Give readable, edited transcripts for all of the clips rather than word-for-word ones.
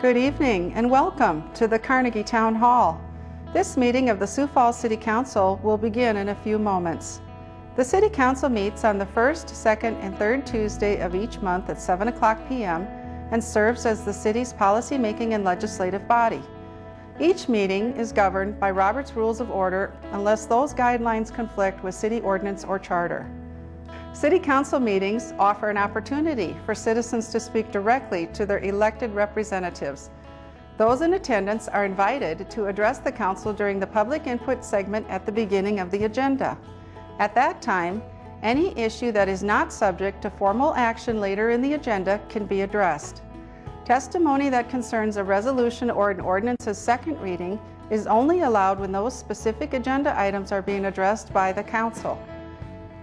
Good evening and welcome to the Carnegie Town Hall. This meeting of the Sioux Falls City Council will begin in a few moments. The City Council meets on the first, second, and third Tuesday of each month at 7 o'clock p.m. and serves as the city's policy-making and legislative body. Each meeting is governed by Robert's Rules of Order unless those guidelines conflict with city ordinance or charter. City Council meetings offer an opportunity for citizens to speak directly to their elected representatives. Those in attendance are invited to address the Council during the public input segment at the beginning of the agenda. At that time, any issue that is not subject to formal action later in the agenda can be addressed. Testimony that concerns a resolution or an ordinance's second reading is only allowed when those specific agenda items are being addressed by the Council.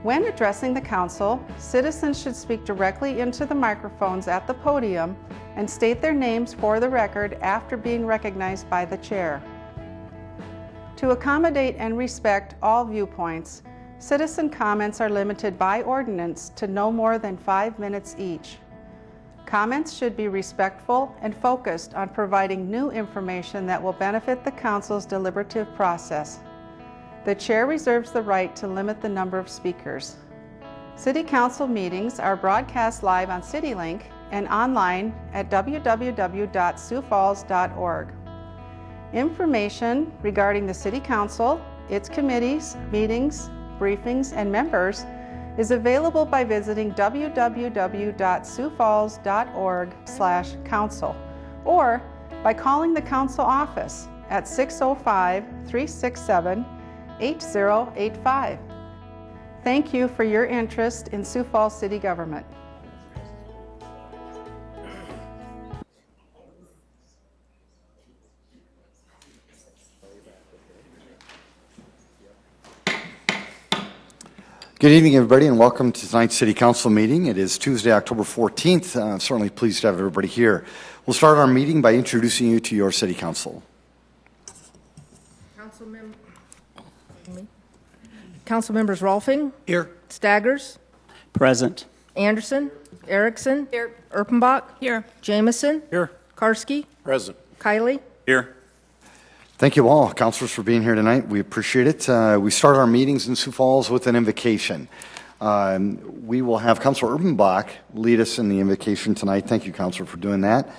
When addressing the Council, citizens should speak directly into the microphones at the podium and state their names for the record after being recognized by the chair. To accommodate and respect all viewpoints, citizen comments are limited by ordinance to no more than 5 minutes each. Comments should be respectful and focused on providing new information that will benefit the Council's deliberative process. The chair reserves the right to limit the number of speakers. City Council meetings are broadcast live on CityLink and online at www.siouxfalls.org. Information regarding the City Council, its committees, meetings, briefings, and members is available by visiting www.siouxfalls.org/council or by calling the Council office at 605-367-8085. Thank you for your interest in Sioux Falls City government. Good evening, everybody, and welcome to tonight's City Council meeting. It is Tuesday, October 14th. I'm certainly pleased to have everybody here. We'll start our meeting by introducing you to your City Council. Council members Rolfing. Here. Staggers. Present. Anderson. Erickson. Here. Erpenbach. Here. Jameson. Here. Karski. Present. Kiley. Here. Thank you all, councilors, for being here tonight. We appreciate it. We start our meetings in Sioux Falls with an invocation. We will have Councilor Erpenbach lead us in the invocation tonight. Thank you, Councilor, for doing that.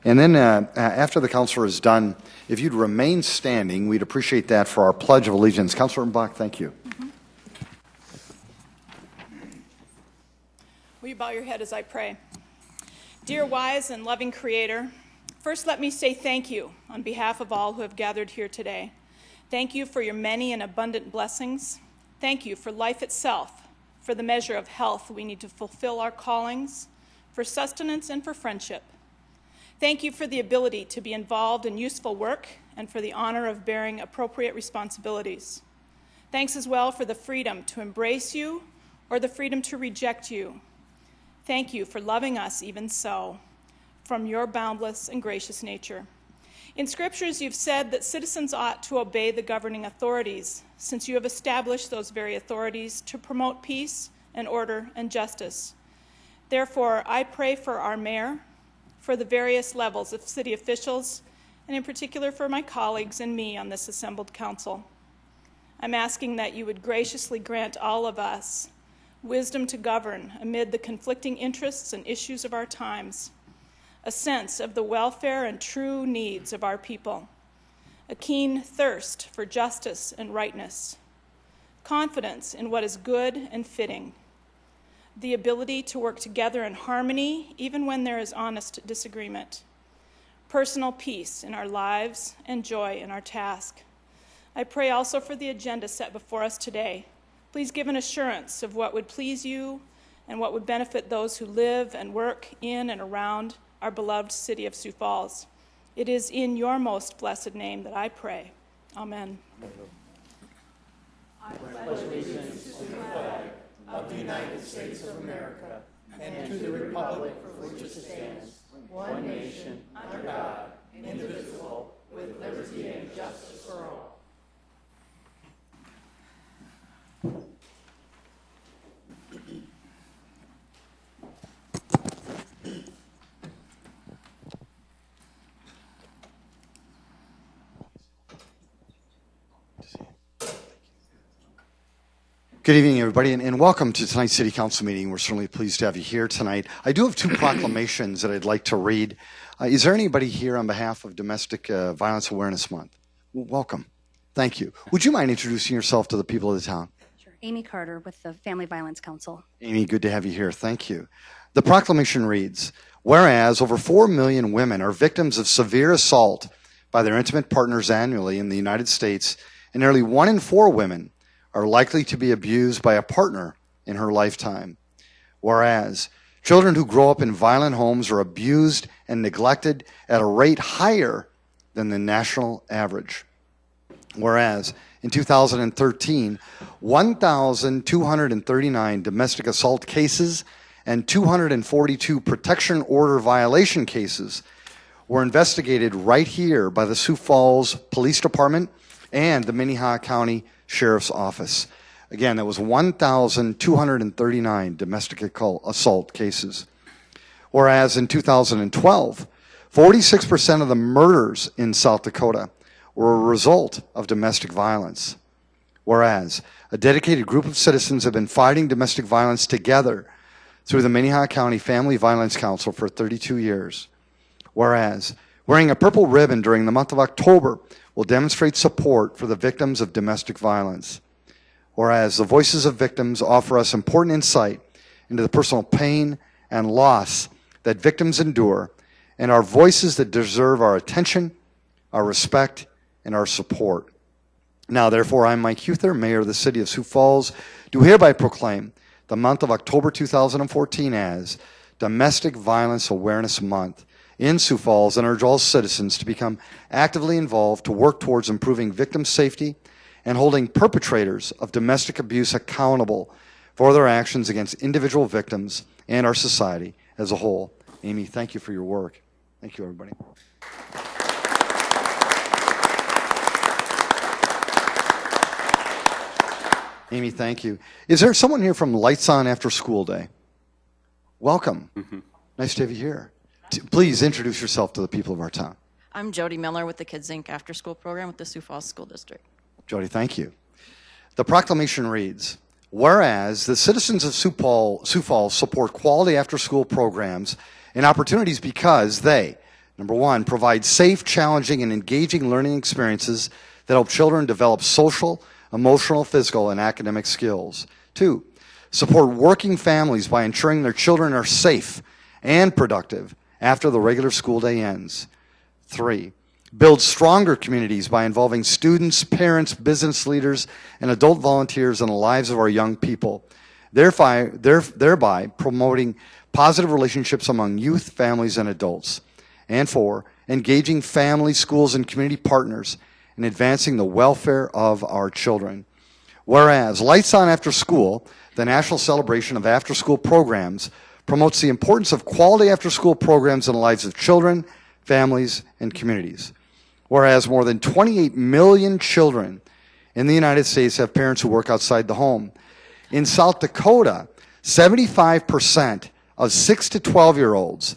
And then after the councilor is done, if you'd remain standing, we'd appreciate that for our Pledge of Allegiance. Councilor Erpenbach, thank you. Will you bow your head as I pray? Dear wise and loving Creator, first let me say thank you on behalf of all who have gathered here today. Thank you for your many and abundant blessings. Thank you for life itself, for the measure of health we need to fulfill our callings, for sustenance and for friendship. Thank you for the ability to be involved in useful work and for the honor of bearing appropriate responsibilities. Thanks as well for the freedom to embrace you or the freedom to reject you. Thank you for loving us even so, from your boundless and gracious nature. In scriptures, you've said that citizens ought to obey the governing authorities, since you have established those very authorities to promote peace and order and justice. Therefore, I pray for our mayor, for the various levels of city officials, and in particular for my colleagues and me on this assembled council. I'm asking that you would graciously grant all of us wisdom to govern amid the conflicting interests and issues of our times, a sense of the welfare and true needs of our people, a keen thirst for justice and rightness, confidence in what is good and fitting, the ability to work together in harmony even when there is honest disagreement, personal peace in our lives and joy in our task. I pray also for the agenda set before us today. Please give an assurance of what would please you and what would benefit those who live and work in and around our beloved city of Sioux Falls. It is in your most blessed name that I pray. Amen. I pledge allegiance to the flag of the United States of America and to the republic for which it stands, one nation, under God, indivisible, with liberty and justice for all. Good evening, everybody, and welcome to tonight's City Council meeting. We're certainly pleased to have you here tonight. I do have two proclamations that I'd like to read. Is there anybody here on behalf of Domestic Violence Awareness Month? Welcome. Thank you. Would you mind introducing yourself to the people of the town? Sure. Amy Carter with the Family Violence Council. Amy, good to have you here. Thank you. The proclamation reads, whereas over 4 million women are victims of severe assault by their intimate partners annually in the United States, and nearly 1 in 4 women are likely to be abused by a partner in her lifetime. Whereas children who grow up in violent homes are abused and neglected at a rate higher than the national average. Whereas in 2013, 1,239 domestic assault cases and 242 protection order violation cases were investigated right here by the Sioux Falls Police Department and the Minnehaha County Sheriff's Office. Again, that was 1,239 domestic assault cases. Whereas in 2012, 46% of the murders in South Dakota were a result of domestic violence. Whereas a dedicated group of citizens have been fighting domestic violence together through the Minnehaha County Family Violence Council for 32 years. Whereas wearing a purple ribbon during the month of October will demonstrate support for the victims of domestic violence. Whereas the voices of victims offer us important insight into the personal pain and loss that victims endure, and are voices that deserve our attention, our respect, and our support. Now, therefore, I'm Mike Huther, Mayor of the City of Sioux Falls, do hereby proclaim the month of October 2014 as Domestic Violence Awareness Month in Sioux Falls, and urge all citizens to become actively involved to work towards improving victim safety and holding perpetrators of domestic abuse accountable for their actions against individual victims and our society as a whole. Amy, thank you for your work. Thank you, everybody. Amy, thank you. Is there someone here from Lights On After School Day? Welcome. Nice to have you here. Please introduce yourself to the people of our town. I'm Jody Miller with the Kids Inc. After School Program with the Sioux Falls School District. Jody, thank you. The proclamation reads, whereas the citizens of Sioux Falls support quality after-school programs and opportunities because they, number one, provide safe, challenging, and engaging learning experiences that help children develop social, emotional, physical, and academic skills. 2, support working families by ensuring their children are safe and productive after the regular school day ends. 3, build stronger communities by involving students, parents, business leaders, and adult volunteers in the lives of our young people, thereby promoting positive relationships among youth, families, and adults. And 4, engaging families, schools, and community partners in advancing the welfare of our children. Whereas Lights On After School, the national celebration of after-school programs, promotes the importance of quality after-school programs in the lives of children, families, and communities. Whereas more than 28 million children in the United States have parents who work outside the home. In South Dakota, 75% of 6 to 12-year-olds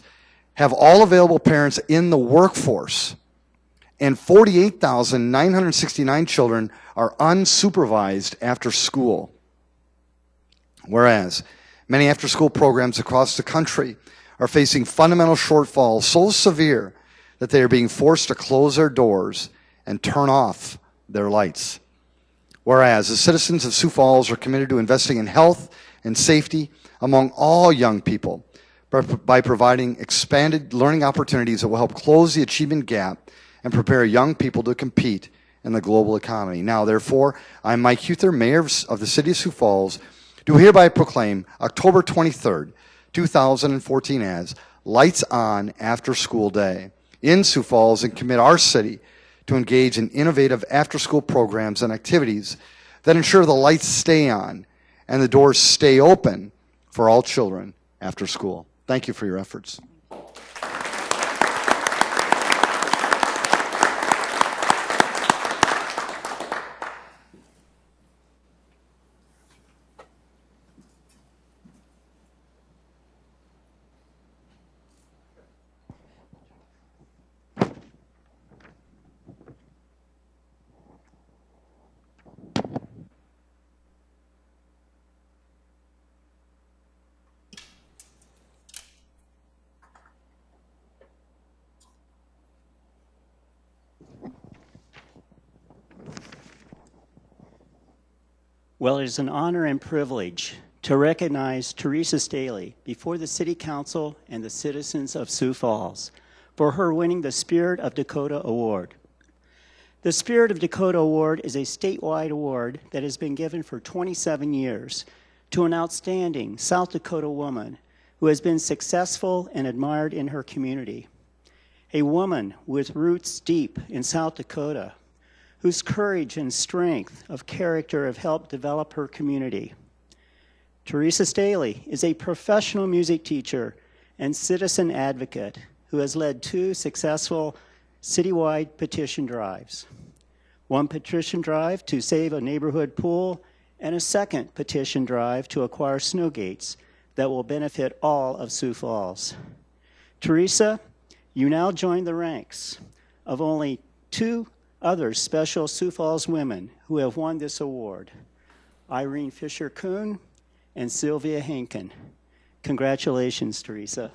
have all available parents in the workforce, and 48,969 children are unsupervised after school. Whereas many after-school programs across the country are facing fundamental shortfalls so severe that they are being forced to close their doors and turn off their lights. Whereas the citizens of Sioux Falls are committed to investing in health and safety among all young people by providing expanded learning opportunities that will help close the achievement gap and prepare young people to compete in the global economy. Now, therefore, I'm Mike Huther, Mayor of the City of Sioux Falls, do hereby proclaim October 23rd, 2014 as Lights On After School Day in Sioux Falls, and commit our city to engage in innovative after-school programs and activities that ensure the lights stay on and the doors stay open for all children after school. Thank you for your efforts. Well, it is an honor and privilege to recognize Teresa Staley before the City Council and the citizens of Sioux Falls for her winning the Spirit of Dakota Award. The Spirit of Dakota Award is a statewide award that has been given for 27 years to an outstanding South Dakota woman who has been successful and admired in her community. A woman with roots deep in South Dakota, whose courage and strength of character have helped develop her community. Teresa Staley is a professional music teacher and citizen advocate who has led 2 successful citywide petition drives. One petition drive to save a neighborhood pool, and a second petition drive to acquire snow gates that will benefit all of Sioux Falls. Teresa, you now join the ranks of only 2 other special Sioux Falls women who have won this award, Irene Fisher-Kuhn and Sylvia Henkin. Congratulations, Teresa.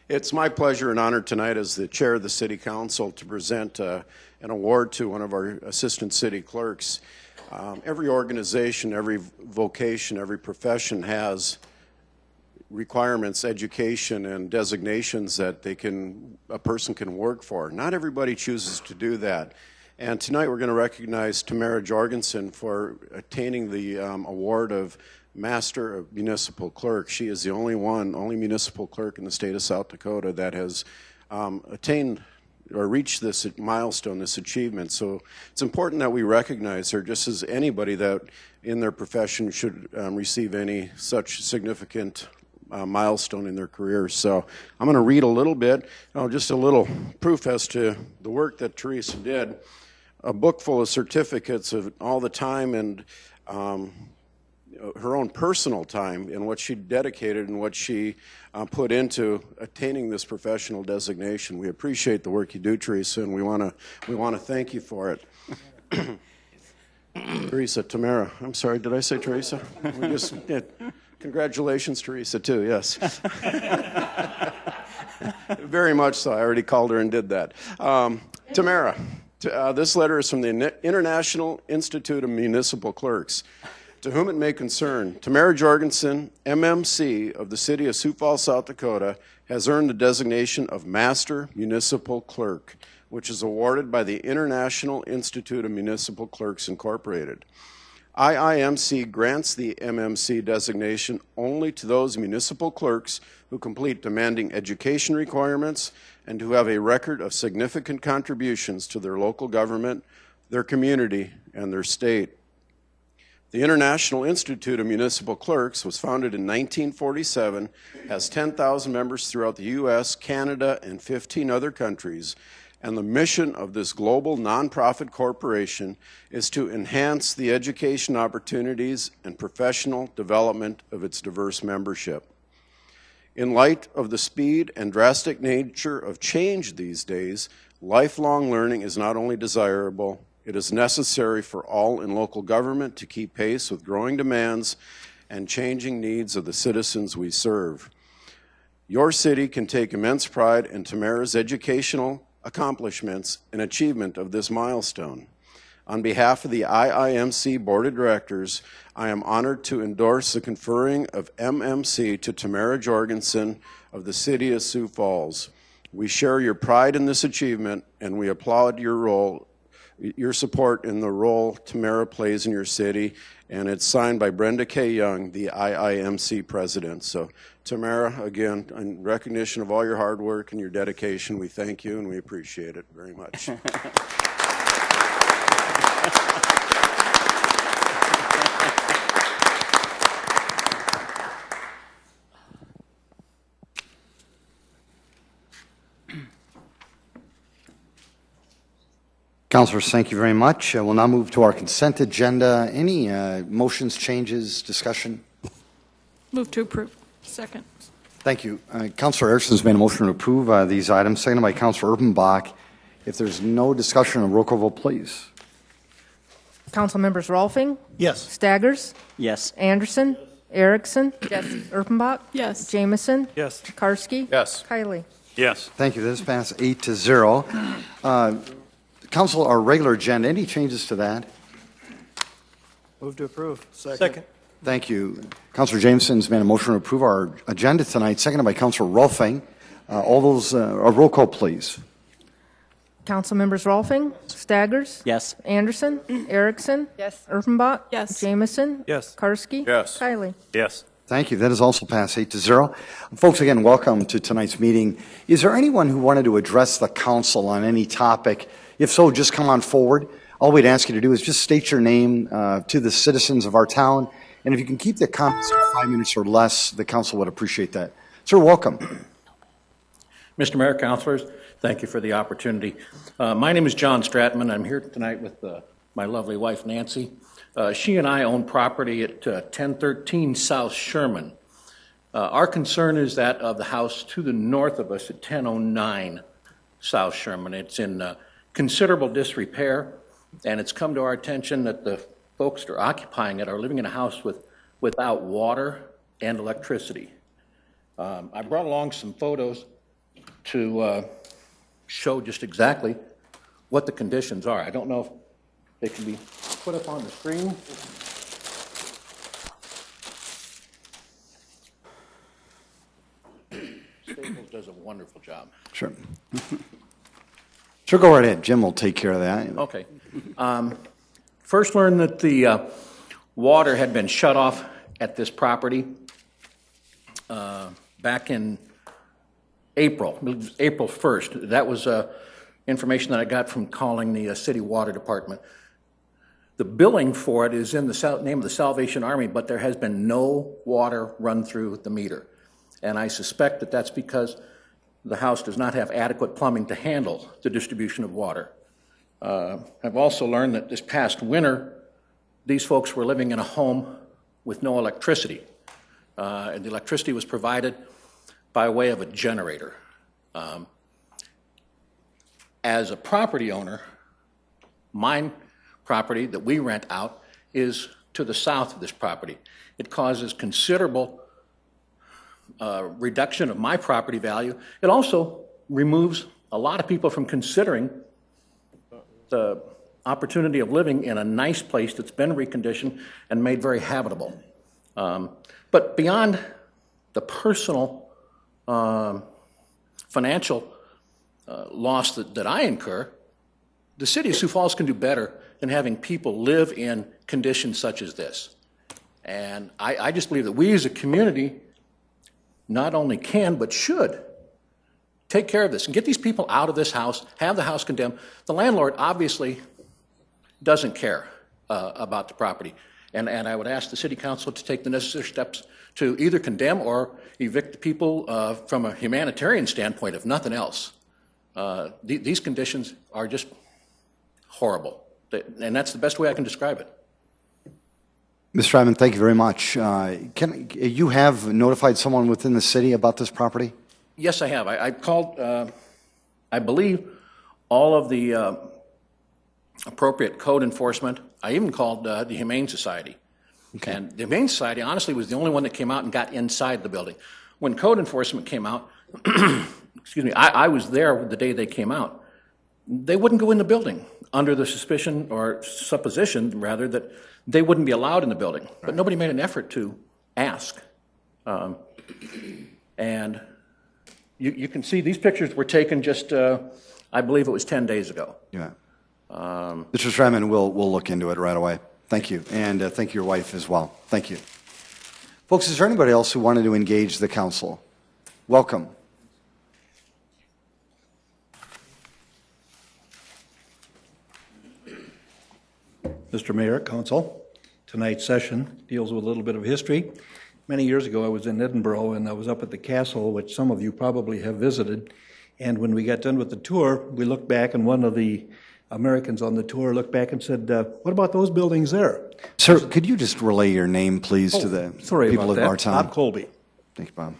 It's my pleasure and honor tonight as the chair of the City Council to present an award to one of our assistant city clerks. Every organization, every vocation, every profession has requirements, education, and designations that a person can work for. Not everybody chooses to do that. And tonight we're going to recognize Tamara Jorgensen for attaining the award of Master of Municipal Clerk. She is the only municipal clerk in the state of South Dakota that has attained or reached this milestone, this achievement. So it's important that we recognize her just as anybody that in their profession should receive any such significant milestone in their career. So I'm going to read a little bit, just a little proof as to the work that Teresa did. A book full of certificates of all the time and her own personal time and what she dedicated and what she put into attaining this professional designation. We appreciate the work you do, Teresa, and we want to thank you for it. Teresa, Tamara. I'm sorry, did I say Teresa? We just did. Congratulations, Teresa, too. Yes. Very much so. I already called her and did that. Tamara, this letter is from the International Institute of Municipal Clerks. To whom it may concern, Tamara Jorgensen, MMC of the City of Sioux Falls, South Dakota, has earned the designation of Master Municipal Clerk, which is awarded by the International Institute of Municipal Clerks, Incorporated. IIMC grants the MMC designation only to those municipal clerks who complete demanding education requirements and who have a record of significant contributions to their local government, their community, and their state. The International Institute of Municipal Clerks was founded in 1947, has 10,000 members throughout the U.S., Canada, and 15 other countries, and the mission of this global nonprofit corporation is to enhance the education opportunities and professional development of its diverse membership. In light of the speed and drastic nature of change these days, lifelong learning is not only desirable, it is necessary for all in local government to keep pace with growing demands and changing needs of the citizens we serve. Your city can take immense pride in Tamara's educational accomplishments and achievement of this milestone. On behalf of the IIMC Board of Directors, I am honored to endorse the conferring of MMC to Tamara Jorgensen of the City of Sioux Falls. We share your pride in this achievement and we applaud your support in the role Tamara plays in your city, and it's signed by Brenda K. Young, the IIMC president. So, Tamara, again, in recognition of all your hard work and your dedication, we thank you and we appreciate it very much. Councilors, thank you very much. We'll now move to our consent agenda. Any motions, changes, discussion? Move to approve. Second. Thank you. Councilor Erickson's made a motion to approve these items, seconded by Councilor Urbanbach. If there's no discussion, a roll call vote, please. Council members Rolfing? Yes. Staggers? Yes. Anderson? Erickson? Yes. Urbanbach? Yes. Jamison? Yes. Karski? Yes. Kylie? Yes. Thank you. This passed 8-0. Council, our regular agenda, any changes to that? Move to approve. Second. Thank you. Councilor Jameson's made a motion to approve our agenda tonight, seconded by Councilor Rolfing. All those, a roll call, please. Council members Rolfing? Staggers? Yes. Anderson? Erickson? Yes. Urbanbach? Yes. Jamison? Yes. Karski? Yes. Kylie? Yes. Thank you. That is also passed 8-0. Folks, again, welcome to tonight's meeting. Is there anyone who wanted to address the council on any topic? If so, just come on forward. All we'd ask you to do is just state your name to the citizens of our town. And if you can keep the comments to 5 minutes or less, the council would appreciate that. Sir, welcome. Mr. Mayor, councilors, thank you for the opportunity. My name is John Stratman. I'm here tonight with my lovely wife, Nancy. She and I own property at 1013 South Sherman. Our concern is that of the house to the north of us at 1009 South Sherman. It's in considerable disrepair, and it's come to our attention that the folks that are occupying it are living in a house without water and electricity. I brought along some photos to show just exactly what the conditions are. I don't know if they can be put up on the screen. Staples does a wonderful job. Sure. Sure, go right ahead. Jim will take care of that. Okay. First learned that the water had been shut off at this property back in April 1st. That was information that I got from calling the city water department. The billing for it is in the name of the Salvation Army, but there has been no water run through the meter. And I suspect that that's because the house does not have adequate plumbing to handle the distribution of water. I've also learned that this past winter, these folks were living in a home with no electricity. And the electricity was provided by way of a generator. As a property owner, my property that we rent out is to the south of this property. It causes considerable reduction of my property value. It also removes a lot of people from considering the opportunity of living in a nice place that's been reconditioned and made very habitable. But beyond the personal financial loss that I incur, the city of Sioux Falls can do better than having people live in conditions such as this. And I just believe that we as a community not only can, but should take care of this and get these people out of this house, have the house condemned. The landlord obviously doesn't care about the property. And I would ask the city council to take the necessary steps to either condemn or evict the people from a humanitarian standpoint, if nothing else. These conditions are just horrible. And that's the best way I can describe it. Mr. Stratman, thank you very much. Can you have notified someone within the city about this property? Yes, I have. I called, I believe, all of the appropriate code enforcement. I even called the Humane Society. Okay. And the Humane Society, honestly, was the only one that came out and got inside the building. When code enforcement came out, excuse me, I was there the day they came out. They wouldn't go in the building under the suspicion or supposition, rather, that they wouldn't be allowed in the building. Right. But nobody made an effort to ask. And you can see these pictures were taken just, I believe it was 10 days ago. Yeah. Mr. Stratman, we'll look into it right away. Thank you. And thank your wife as well. Thank you. Folks, is there anybody else who wanted to engage the council? Welcome. Mr. Mayor, Council, tonight's session deals with a little bit of history. Many years ago, I was in Edinburgh, and I was up at the castle, which some of you probably have visited. And when we got done with the tour, we looked back, and one of the Americans on the tour looked back and said, what about those buildings there? Sir, could you just relay your name, please, to the people of our town? Bob Colby. Thank you, Bob.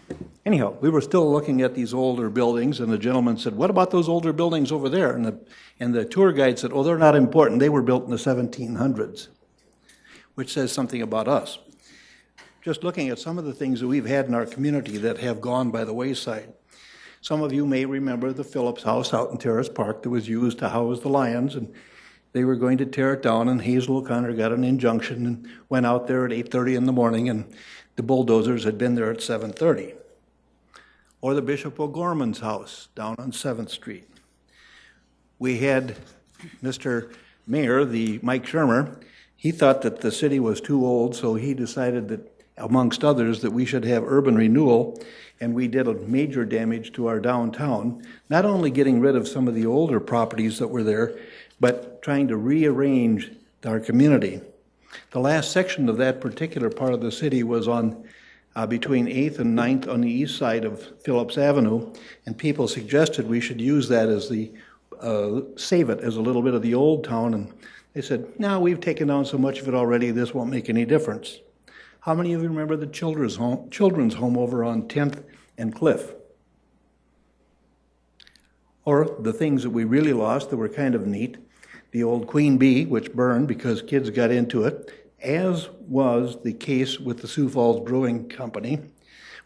Anyhow, we were still looking at these older buildings, and the gentleman said, what about those older buildings over there? And the tour guide said, oh, they're not important. They were built in the 1700s, which says something about us. Just looking at some of the things that we've had in our community that have gone by the wayside. Some of you may remember the Phillips House out in Terrace Park that was used to house the Lions, and they were going to tear it down, and Hazel O'Connor got an injunction and went out there at 8:30 in the morning, and the bulldozers had been there at 7:30. Or the Bishop O'Gorman's house down on 7th Street. We had Mr. Mayor, the Mike Shermer, he thought that the city was too old, so he decided that, amongst others, that we should have urban renewal, and we did a major damage to our downtown, not only getting rid of some of the older properties that were there, but trying to rearrange our community. The last section of that particular part of the city was on between 8th and 9th on the east side of Phillips Avenue, and people suggested we should use that as the, save it as a little bit of the old town, and they said, no, we've taken down so much of it already, this won't make any difference. How many of you remember the children's home over on 10th and Cliff? Or the things that we really lost that were kind of neat, the old Queen Bee, which burned because kids got into it, as was the case with the Sioux Falls Brewing Company.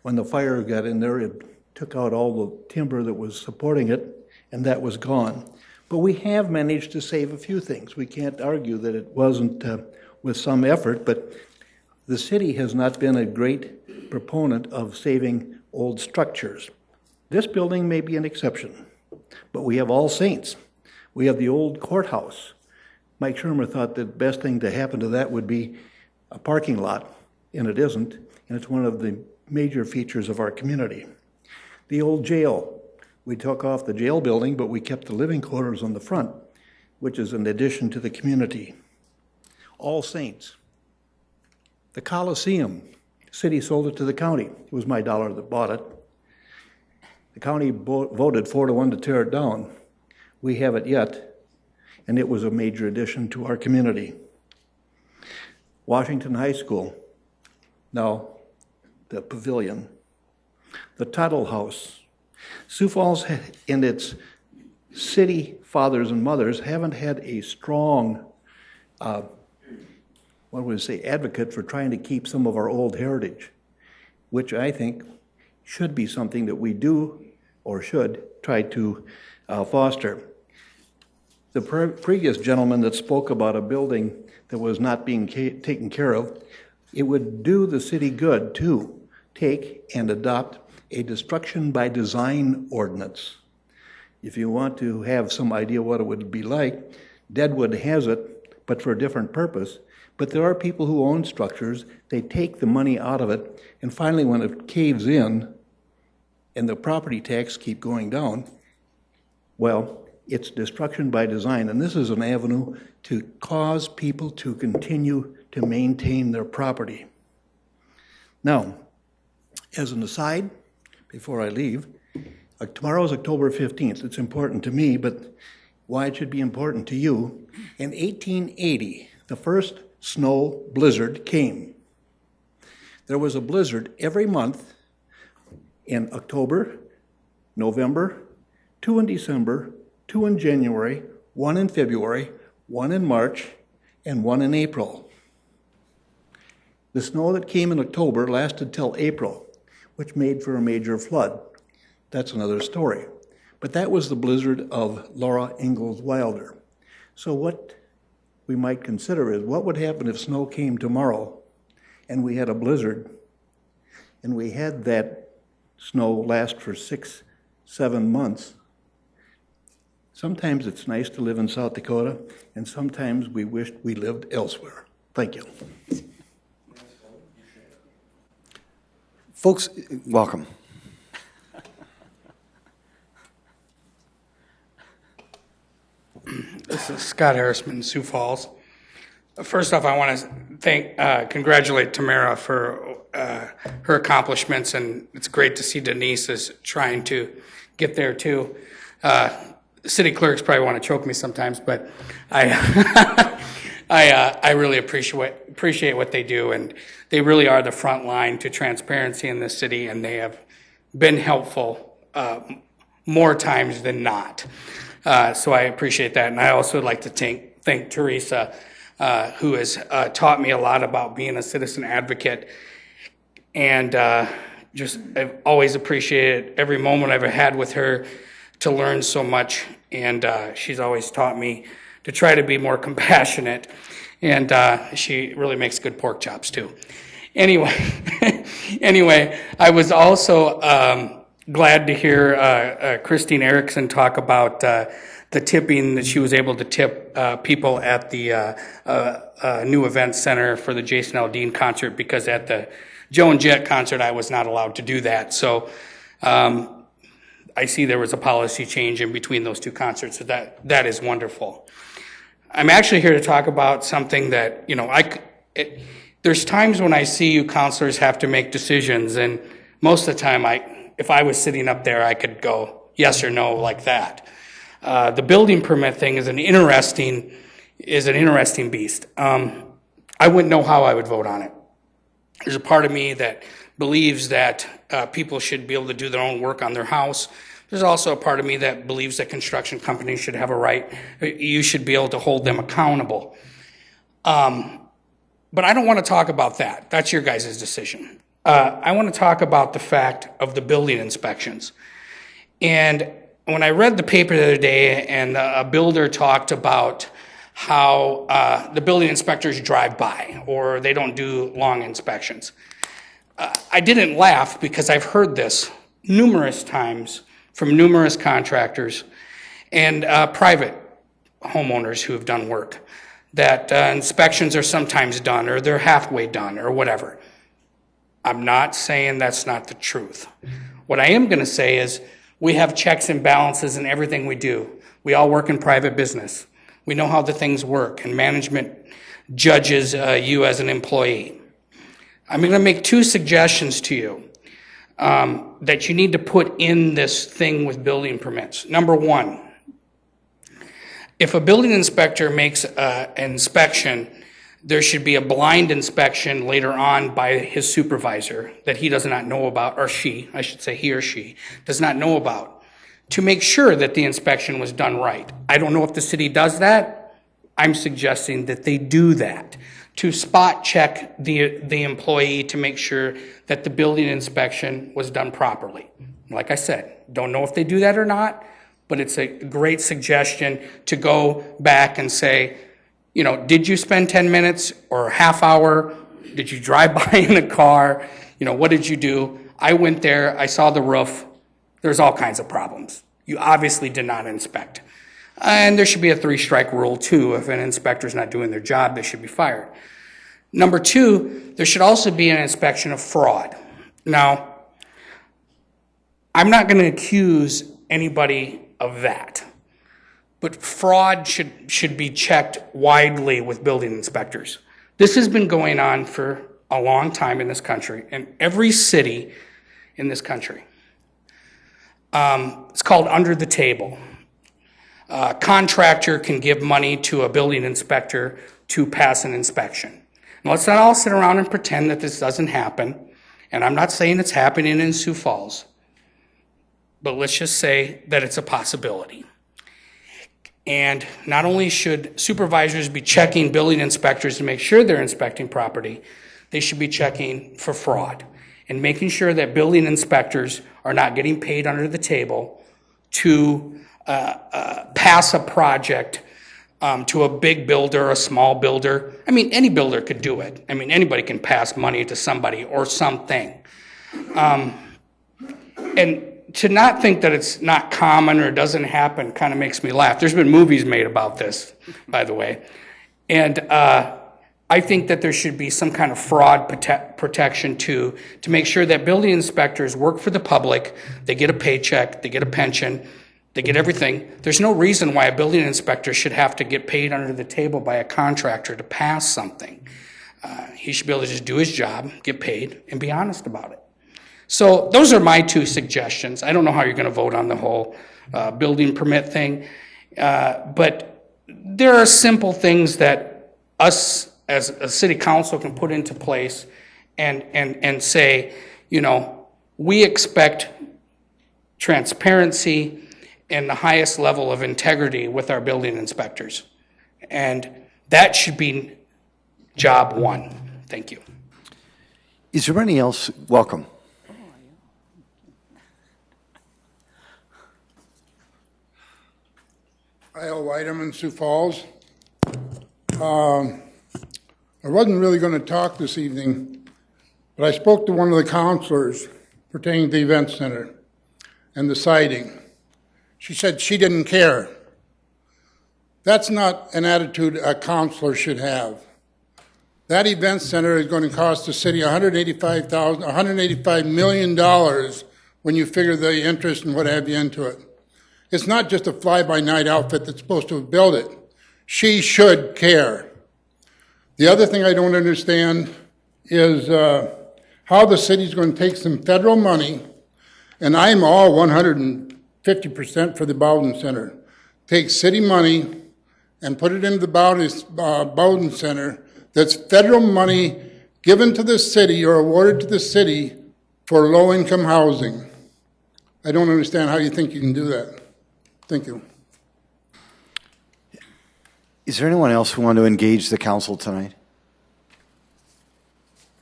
When the fire got in there, it took out all the timber that was supporting it, and that was gone. But we have managed to save a few things. We can't argue that it wasn't with some effort, but the city has not been a great proponent of saving old structures. This building may be an exception, but we have All Saints. We have the old courthouse. Mike Shermer thought the best thing to happen to that would be a parking lot, and it isn't, and it's one of the major features of our community. The old jail. We took off the jail building, but we kept the living quarters on the front, which is an addition to the community. All Saints. The Coliseum, city sold it to the county. It was my dollar that bought it. The county voted 4-1 to tear it down. We have it yet, and it was a major addition to our community. Washington High School, now the Pavilion. The Tuttle House. Sioux Falls and its city fathers and mothers haven't had a strong advocate for trying to keep some of our old heritage, which I think should be something that we do or should try to foster. The previous gentleman that spoke about a building that was not being taken care of, it would do the city good to take and adopt a destruction by design ordinance. If you want to have some idea what it would be like, Deadwood has it, but for a different purpose. But there are people who own structures, they take the money out of it, and finally when it caves in and the property tax keep going down, well, it's destruction by design. And this is an avenue to cause people to continue to maintain their property. Now, as an aside, before I leave, tomorrow is October 15th. It's important to me, but why it should be important to you. In 1880, the first snow blizzard came. There was a blizzard every month in October, November, 2 in December, 2 in January, 1 in February, 1 in March, and 1 in April. The snow that came in October lasted till April, which made for a major flood. That's another story. But that was the blizzard of Laura Ingalls Wilder. So what we might consider is, what would happen if snow came tomorrow and we had a blizzard and we had that snow last for 6-7 months? Sometimes it's nice to live in South Dakota, and sometimes we wished we lived elsewhere. Thank you. Folks, welcome. This is Scott Harrisman, Sioux Falls. First off, I want to congratulate Tamara for her accomplishments, and it's great to see Denise is trying to get there too. city clerks probably want to choke me sometimes, but I I really appreciate what they do, and they really are the front line to transparency in this city, and they have been helpful more times than not. So I appreciate that, and I also would like to thank Teresa, who has taught me a lot about being a citizen advocate, and I've always appreciated every moment I've ever had with her to learn so much, and she's always taught me to try to be more compassionate, and she really makes good pork chops too. Anyway, I was also glad to hear Christine Erickson talk about the tipping, that she was able to tip people at the new event center for the Jason Aldean concert, because at the Joan Jett concert I was not allowed to do that. So I see there was a policy change in between those two concerts, so that is wonderful. I'm actually here to talk about something that, you know, there's times when I see you counselors have to make decisions, and most of the time if I was sitting up there, I could go yes or no like that. The building permit thing is an interesting beast. I wouldn't know how I would vote on it. There's a part of me that believes that people should be able to do their own work on their house. There's also a part of me that believes that construction companies should have a right. You should be able to hold them accountable. But I don't want to talk about that. That's your guys' decision. I want to talk about the fact of the building inspections. And when I read the paper the other day, and a builder talked about how the building inspectors drive by or they don't do long inspections, I didn't laugh, because I've heard this numerous times from numerous contractors and private homeowners who have done work, that inspections are sometimes done or they're halfway done or whatever. I'm not saying that's not the truth. What I am going to say is we have checks and balances in everything we do. We all work in private business. We know how the things work, and management judges you as an employee. I'm going to make two suggestions to you that you need to put in this thing with building permits. Number one, if a building inspector makes an inspection, there should be a blind inspection later on by his supervisor that he does not know about, or she, I should say he or she, does not know about, to make sure that the inspection was done right. I don't know if the city does that. I'm suggesting that they do that, to spot check the employee to make sure that the building inspection was done properly. Like I said, don't know if they do that or not, but it's a great suggestion to go back and say, you know, did you spend 10 minutes or a half hour? Did you drive by in a car? You know, what did you do? I went there, I saw the roof. There's all kinds of problems. You obviously did not inspect. And there should be a 3-strike rule too. If an inspector's not doing their job, they should be fired. Number two, there should also be an inspection of fraud. Now, I'm not going to accuse anybody of that, but fraud should be checked widely with building inspectors. This has been going on for a long time in this country, in every city in this country. It's called under the table. A contractor can give money to a building inspector to pass an inspection. Now, let's not all sit around and pretend that this doesn't happen, and I'm not saying it's happening in Sioux Falls, but let's just say that it's a possibility. And not only should supervisors be checking building inspectors to make sure they're inspecting property, they should be checking for fraud and making sure that building inspectors are not getting paid under the table to pass a project to a big builder, a small builder. I mean, any builder could do it. I mean, anybody can pass money to somebody or something. And to not think that it's not common or doesn't happen kind of makes me laugh. There's been movies made about this, by the way. And I think that there should be some kind of fraud protection to make sure that building inspectors work for the public. They get a paycheck, they get a pension, they get everything. There's no reason why a building inspector should have to get paid under the table by a contractor to pass something. He should be able to just do his job, get paid, and be honest about it. So those are my two suggestions. I don't know how you're going to vote on the whole building permit thing, but there are simple things that us as a city council can put into place and say, you know, we expect transparency and the highest level of integrity with our building inspectors. And that should be job one. Thank you. Is there any else? Welcome. Hi, Whiteman, Sioux Falls. I wasn't really going to talk this evening, but I spoke to one of the counselors pertaining to the event center and the siding. She said she didn't care. That's not an attitude a counselor should have. That event center is going to cost the city $185 million when you figure the interest and what have you into it. It's not just a fly-by-night outfit that's supposed to build it. She should care. The other thing I don't understand is how the city's going to take some federal money, and I'm all 150% for the Bowden Center. Take city money and put it into the Bowden Center. That's federal money given to the city or awarded to the city for low-income housing. I don't understand how you think you can do that. Thank you. Is there anyone else who want to engage the council tonight?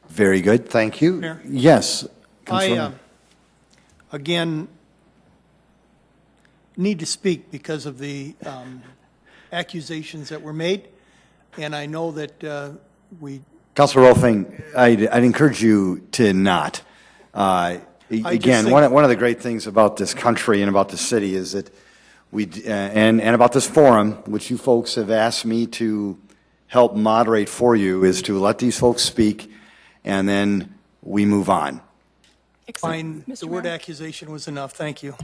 Very good. Thank you. Mayor? Yes. Again, need to speak because of the accusations that were made, and I know that Councilor Rolfing, I'd encourage you to not. Again, one of the great things about this country and about the city is that and about this forum, which you folks have asked me to help moderate for you, is to let these folks speak, and then we move on. Fine. The word accusation was enough. Thank you.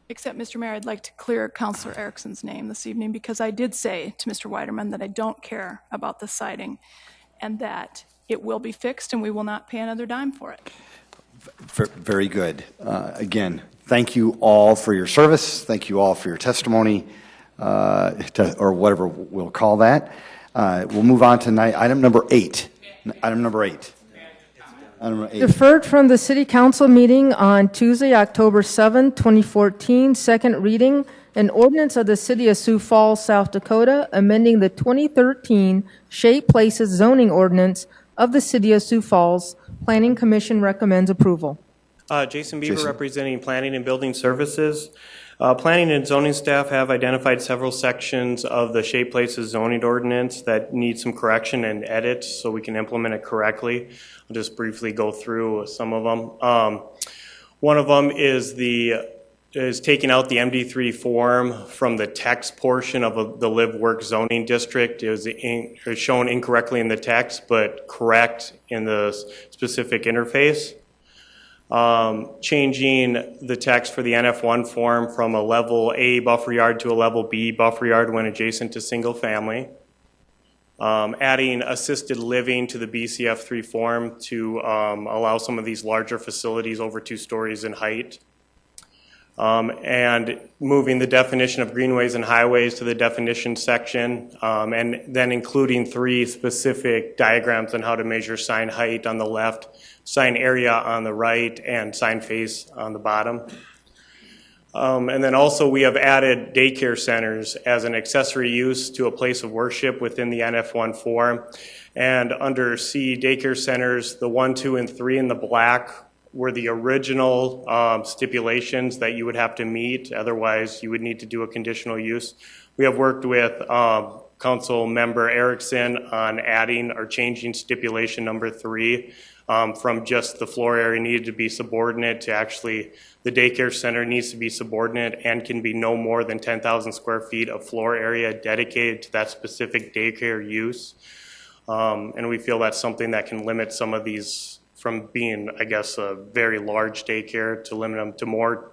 Except, Mr. Mayor, I'd like to clear Councilor Erickson's name this evening because I did say to Mr. Weiderman that I don't care about the siding and that it will be fixed and we will not pay another dime for it. Very good. Again, thank you all for your service. Thank you all for your testimony, or whatever we'll call that. We'll move on to item number 8. Item number 8. Deferred from the City Council meeting on Tuesday, October 7, 2014, second reading, an ordinance of the City of Sioux Falls, South Dakota, amending the 2013 Shade Places zoning ordinance of the City of Sioux Falls. Planning Commission recommends approval. Jason Beaver, representing Planning and Building Services. Planning and zoning staff have identified several sections of the Shade Places zoning ordinance that need some correction and edits so we can implement it correctly. I'll just briefly go through some of them. One of them is taking out the MD3 form from the text portion of the live work zoning district. It was shown incorrectly in the text, but correct in the specific interface. Changing the text for the NF1 form from a level A buffer yard to a level B buffer yard when adjacent to single family. Adding assisted living to the BCF3 form to allow some of these larger facilities over 2 stories in height. And moving the definition of greenways and highways to the definition section, and then including 3 specific diagrams on how to measure sign height on the left, sign area on the right, and sign face on the bottom. And then also we have added daycare centers as an accessory use to a place of worship within the NF1 form. And under C, daycare centers, the 1, 2, and 3 in the black were the original stipulations that you would have to meet. Otherwise, you would need to do a conditional use. We have worked with Council Member Erickson on adding or changing stipulation number 3 from just the floor area needed to be subordinate to actually the daycare center needs to be subordinate and can be no more than 10,000 square feet of floor area dedicated to that specific daycare use. And we feel that's something that can limit some of these from being, I guess, a very large daycare to limit them to more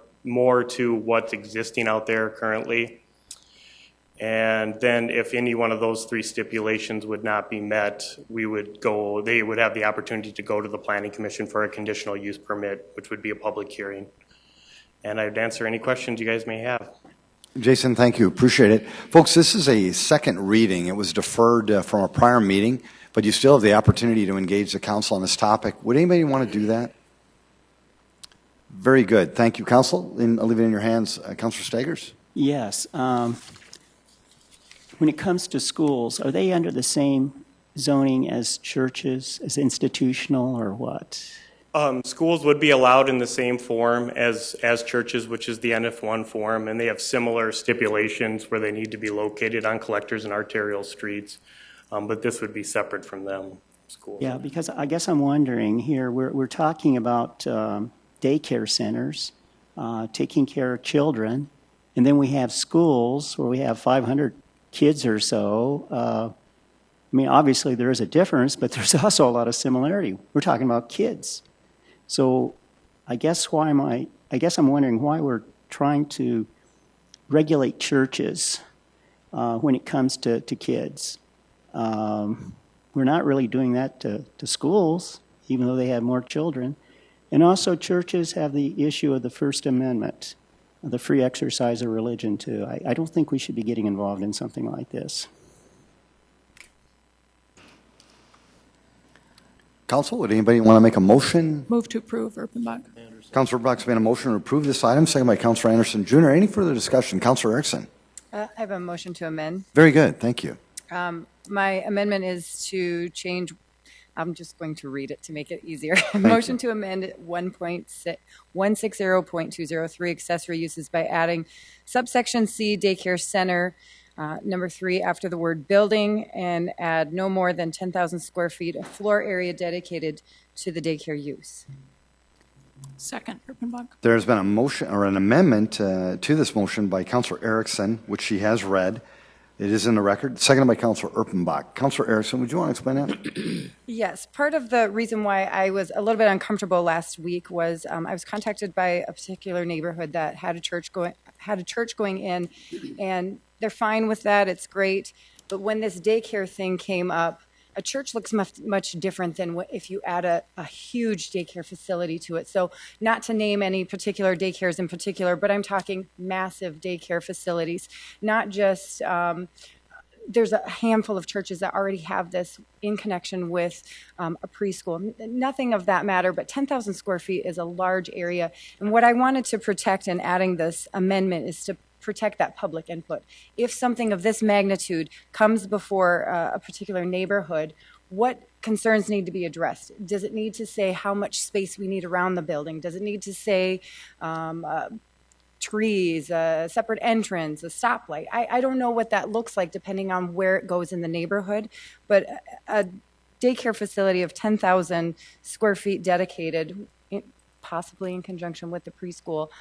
to what's existing out there currently. And then if any one of those three stipulations would not be met, they would have the opportunity to go to the Planning Commission for a conditional use permit, which would be a public hearing. And I'd answer any questions you guys may have. Jason, thank you. Appreciate it. Folks, this is a second reading. It was deferred from a prior meeting, but you still have the opportunity to engage the council on this topic. Would anybody want to do that? Very good. Thank you, Council. I'll leave it in your hands. Councilor Staggers? Yes. When it comes to schools, are they under the same zoning as churches, as institutional, or what? Schools would be allowed in the same form as churches, which is the NF1 form, and they have similar stipulations where they need to be located on collectors and arterial streets, but this would be separate from them, schools. Yeah, because I guess I'm wondering here, we're talking about daycare centers, taking care of children, and then we have schools where we have 500 kids or so. I mean, obviously there is a difference, but there's also a lot of similarity. We're talking about kids. So I guess I'm wondering why we're trying to regulate churches when it comes to kids. We're not really doing that to schools, even though they have more children. And also churches have the issue of the First Amendment, the free exercise of religion too. I don't think we should be getting involved in something like this. Council, would anybody want to make a motion? Move to approve, Erpenbach. Councilor Brock's made a motion to approve this item, second by Councilor Anderson Jr. Any further discussion? Councilor Erickson? I have a motion to amend. Very good, thank you. My amendment is to change, I'm just going to read it to make it easier. Motion to amend 160.203 accessory uses by adding subsection C, daycare center, number 3 after the word building, and add no more than 10,000 square feet of floor area dedicated to the daycare use. Second, Erpenbach. There's been a motion or an amendment to this motion by Councilor Erickson, which she has read. It is in the record. Seconded by Councilor Erpenbach. Councilor Erickson, would you want to explain that? Yes. Part of the reason why I was a little bit uncomfortable last week was I was contacted by a particular neighborhood that had a church going in, and they're fine with that. It's great. But when this daycare thing came up, a church looks much different than if you add a huge daycare facility to it. So not to name any particular daycares in particular, but I'm talking massive daycare facilities, not just there's a handful of churches that already have this in connection with a preschool. Nothing of that matter, but 10,000 square feet is a large area. And what I wanted to protect in adding this amendment is to protect that public input. If something of this magnitude comes before a particular neighborhood, what concerns need to be addressed? Does it need to say how much space we need around the building? Does it need to say trees, a separate entrance, a stoplight? I don't know what that looks like depending on where it goes in the neighborhood, but a daycare facility of 10,000 square feet dedicated, possibly in conjunction with the preschool,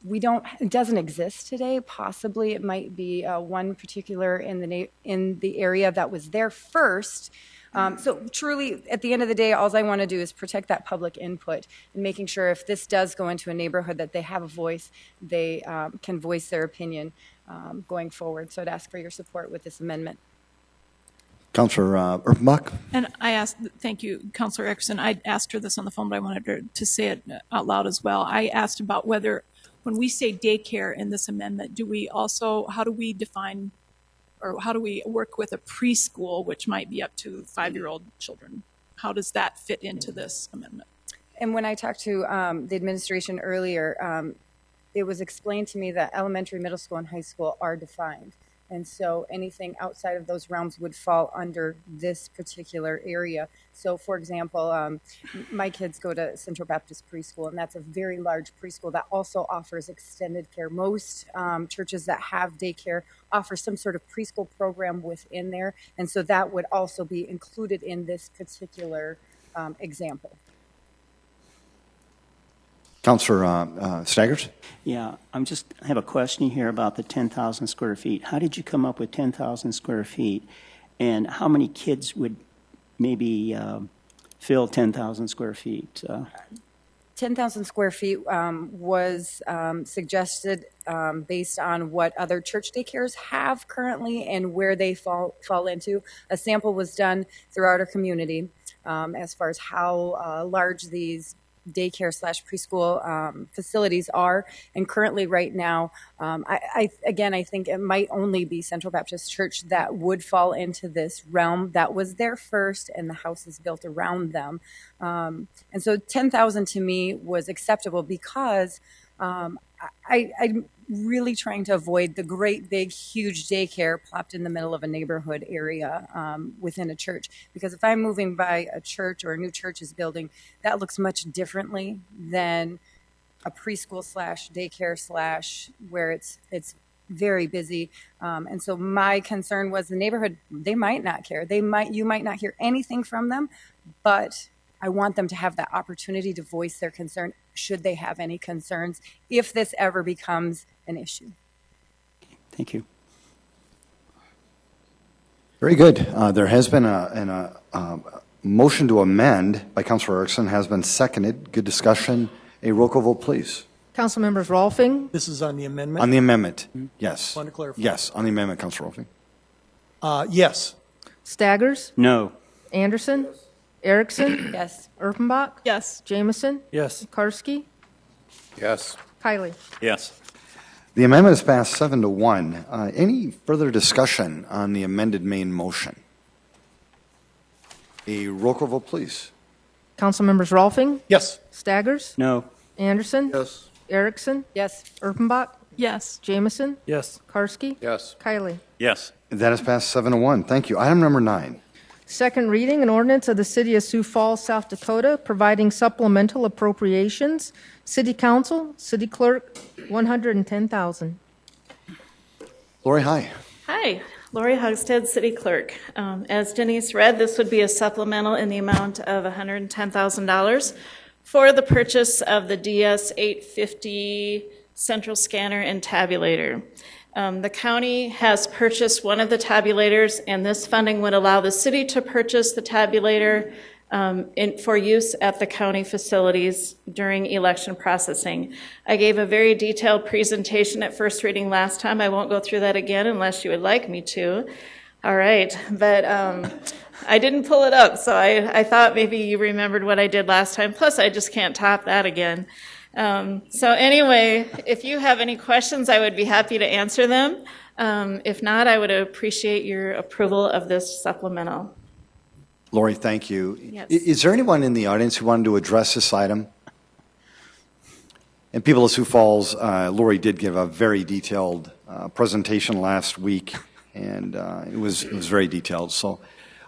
it doesn't exist today. Possibly it might be one particular in the area that was there first. So truly, at the end of the day, all I want to do is protect that public input and making sure if this does go into a neighborhood that they have a voice, they can voice their opinion going forward. So I'd ask for your support with this amendment. Councilor Erpenbach? And thank you, Councilor Erickson. I asked her this on the phone, but I wanted her to say it out loud as well. I asked about whether, when we say daycare in this amendment, how do we define, or how do we work with a preschool, which might be up to 5-year-old children? How does that fit into this amendment? And when I talked to the administration earlier, it was explained to me that elementary, middle school, and high school are defined. And so anything outside of those realms would fall under this particular area. So, for example, my kids go to Central Baptist Preschool, and that's a very large preschool that also offers extended care. Most churches that have daycare offer some sort of preschool program within there, and so that would also be included in this particular example. Councilor Staggers? Yeah, I have a question here about the 10,000 square feet. How did you come up with 10,000 square feet? And how many kids would maybe fill 10,000 square feet? 10,000 square feet was suggested based on what other church daycares have currently and where they fall into. A sample was done throughout our community as far as how large these daycare / preschool facilities are. And currently right now, I think it might only be Central Baptist Church that would fall into this realm. That was there first, and the house is built around them. And so 10,000 to me was acceptable because I'm really trying to avoid the great big huge daycare plopped in the middle of a neighborhood area within a church, because if I'm moving by a church or a new church is building, that looks much differently than a preschool / daycare / where it's very busy. And so my concern was the neighborhood, they might not care. You might not hear anything from them, but I want them to have that opportunity to voice their concern should they have any concerns if this ever becomes an issue. Thank you. Very good. There has been a motion to amend by Councilor Erickson, has been seconded. Good discussion. A roll call vote, please. Council members Rolfing. This is on the amendment? On the amendment, yes. Want to clarify? Yes, on the amendment, Councilor Rolfing. Yes. Staggers. No. Anderson. Erickson. Yes. Erpenbach. Yes. Jameson. Yes. Karski. Yes. Kiley. Yes. The amendment is passed 7-1. Any further discussion on the amended main motion? A roll call vote, please. Council members Rolfing. Yes. Staggers. No. Anderson. Yes. Erickson. Yes. Erpenbach. Yes. Jameson. Yes. Karski. Yes. Kiley. Yes. That is passed 7-1. Thank you. Item number 9. Second reading, an ordinance of the City of Sioux Falls, South Dakota, providing supplemental appropriations. City Council, City Clerk, $110,000. Lori, hi. Hi, Lori Hogstead, City Clerk. As Denise read, this would be a supplemental in the amount of $110,000 for the purchase of the DS 850 central scanner and tabulator. The county has purchased one of the tabulators, and this funding would allow the city to purchase the tabulator for use at the county facilities during election processing. I gave a very detailed presentation at first reading last time. I won't go through that again unless you would like me to. All right, but I didn't pull it up, so I thought maybe you remembered what I did last time. Plus, I just can't top that again. So anyway, if you have any questions, I would be happy to answer them. If not, I would appreciate your approval of this supplemental. Lori, thank you. Yes. Is there anyone in the audience who wanted to address this item? And people of Sioux Falls, Lori did give a very detailed presentation last week, and it was very detailed. So,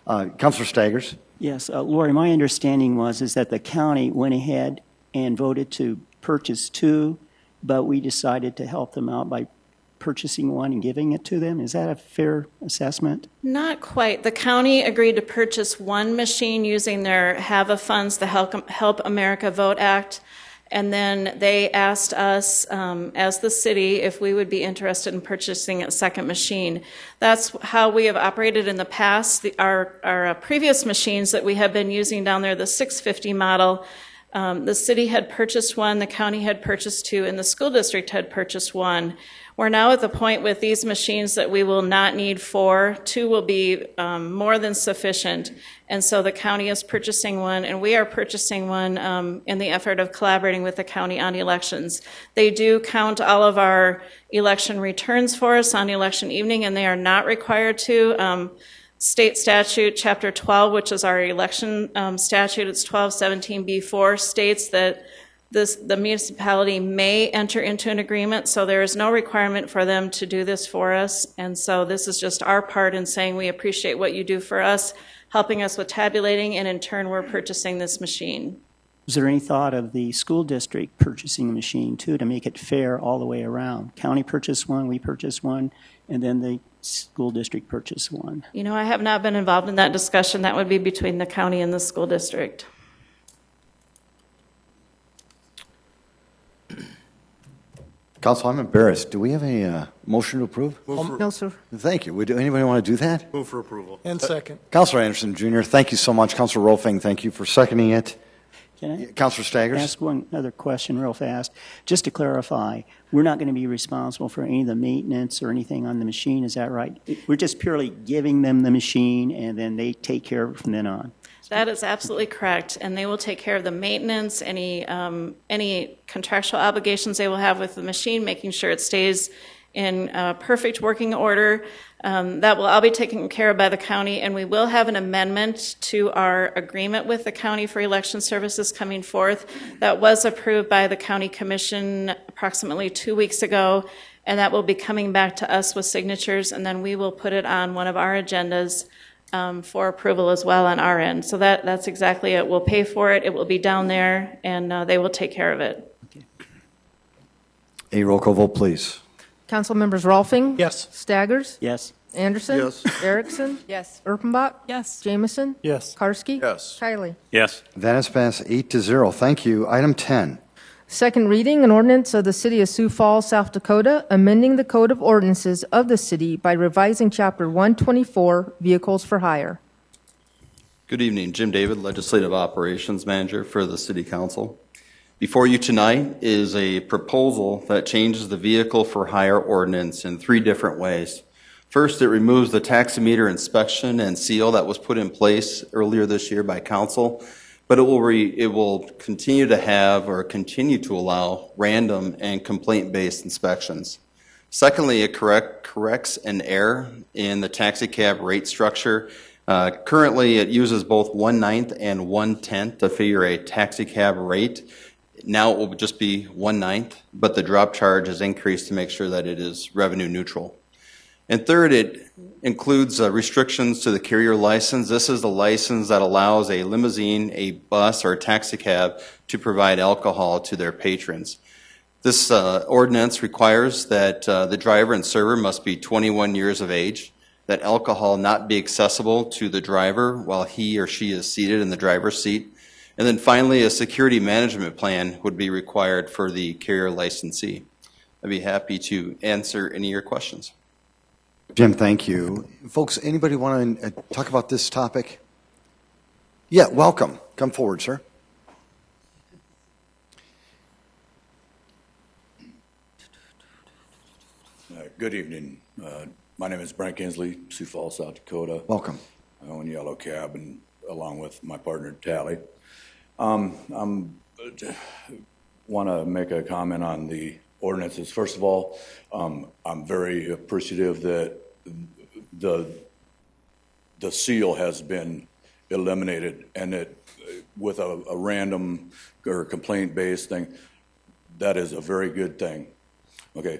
Councilor Staggers. Yes, Lori, my understanding is that the county went ahead and voted to purchase 2, but we decided to help them out by purchasing 1 and giving it to them. Is that a fair assessment? Not quite. The county agreed to purchase 1 machine using their HAVA funds, the Help America Vote Act, and then they asked us as the city if we would be interested in purchasing a second machine. That's how we have operated in the past. Our previous machines that we have been using down there, the 650 model, the city had purchased 1, the county had purchased 2, and the school district had purchased 1. We're now at the point with these machines that we will not need 4. 2 will be more than sufficient. And so the county is purchasing 1, and we are purchasing 1 in the effort of collaborating with the county on elections. They do count all of our election returns for us on election evening, and they are not required to. State statute, Chapter 12, which is our election statute, it's 1217B4, states that the municipality may enter into an agreement, so there is no requirement for them to do this for us. And so this is just our part in saying we appreciate what you do for us, helping us with tabulating, and in turn we're purchasing this machine. Is there any thought of the school district purchasing a machine too to make it fair all the way around? County purchased 1, we purchased 1, and then the school district purchased 1. You know, I have not been involved in that discussion. That would be between the county and the school district. Council, I'm embarrassed. Do we have a motion to approve? No, sir. Thank you. Would anybody want to do that? Move for approval. And second. Councilor Anderson, Jr., thank you so much. Councilor Rolfing, thank you for seconding it. Can I Councilor Staggers? ask one other question real fast? Just to clarify, we're not going to be responsible for any of the maintenance or anything on the machine, is that right? We're just purely giving them the machine and then they take care of it from then on? That is absolutely correct, and they will take care of the maintenance, any contractual obligations they will have with the machine, making sure it stays in perfect working order. That will all be taken care of by the county, and we will have an amendment to our agreement with the county for election services coming forth. That was approved by the county commission approximately 2 weeks ago, and that will be coming back to us with signatures, and then we will put it on one of our agendas for approval as well on our end. So that's exactly it. We'll pay for it. It will be down there, and they will take care of it. Okay. A roll call vote, please. Council members Rolfing? Yes. Staggers? Yes. Anderson? Yes. Erickson? Yes. Erpenbach? Yes. Jameson? Yes. Karski? Yes. Kiley? Yes. That is passed 8-0. Thank you. Item 10. Second reading, an ordinance of the City of Sioux Falls, South Dakota, amending the Code of Ordinances of the city by revising Chapter 124, Vehicles for Hire. Good evening. Jim David, Legislative Operations Manager for the City Council. Before you tonight is a proposal that changes the Vehicle for Hire ordinance in 3 different ways. First, it removes the taximeter inspection and seal that was put in place earlier this year by Council, but it will continue to have or continue to allow random and complaint-based inspections. Secondly, it corrects an error in the taxi cab rate structure. Currently, it uses both 1/9 and 1/10 to figure a taxi cab rate. Now it will just be 1/9, but the drop charge is increased to make sure that it is revenue neutral. And third, it includes restrictions to the carrier license. This is the license that allows a limousine, a bus, or a taxi cab to provide alcohol to their patrons. This ordinance requires that the driver and server must be 21 years of age, that alcohol not be accessible to the driver while he or she is seated in the driver's seat, and then finally, a security management plan would be required for the carrier licensee. I'd be happy to answer any of your questions. Jim, thank you. Folks, anybody want to talk about this topic? Yeah, welcome. Come forward, sir. Good evening. My name is Brent Kinsley, Sioux Falls, South Dakota. Welcome. I own Yellow Cab, and along with my partner Tally. Want to make a comment on the ordinances. First of all, I'm very appreciative that the seal has been eliminated, and that with a random or complaint-based thing, that is a very good thing. Okay.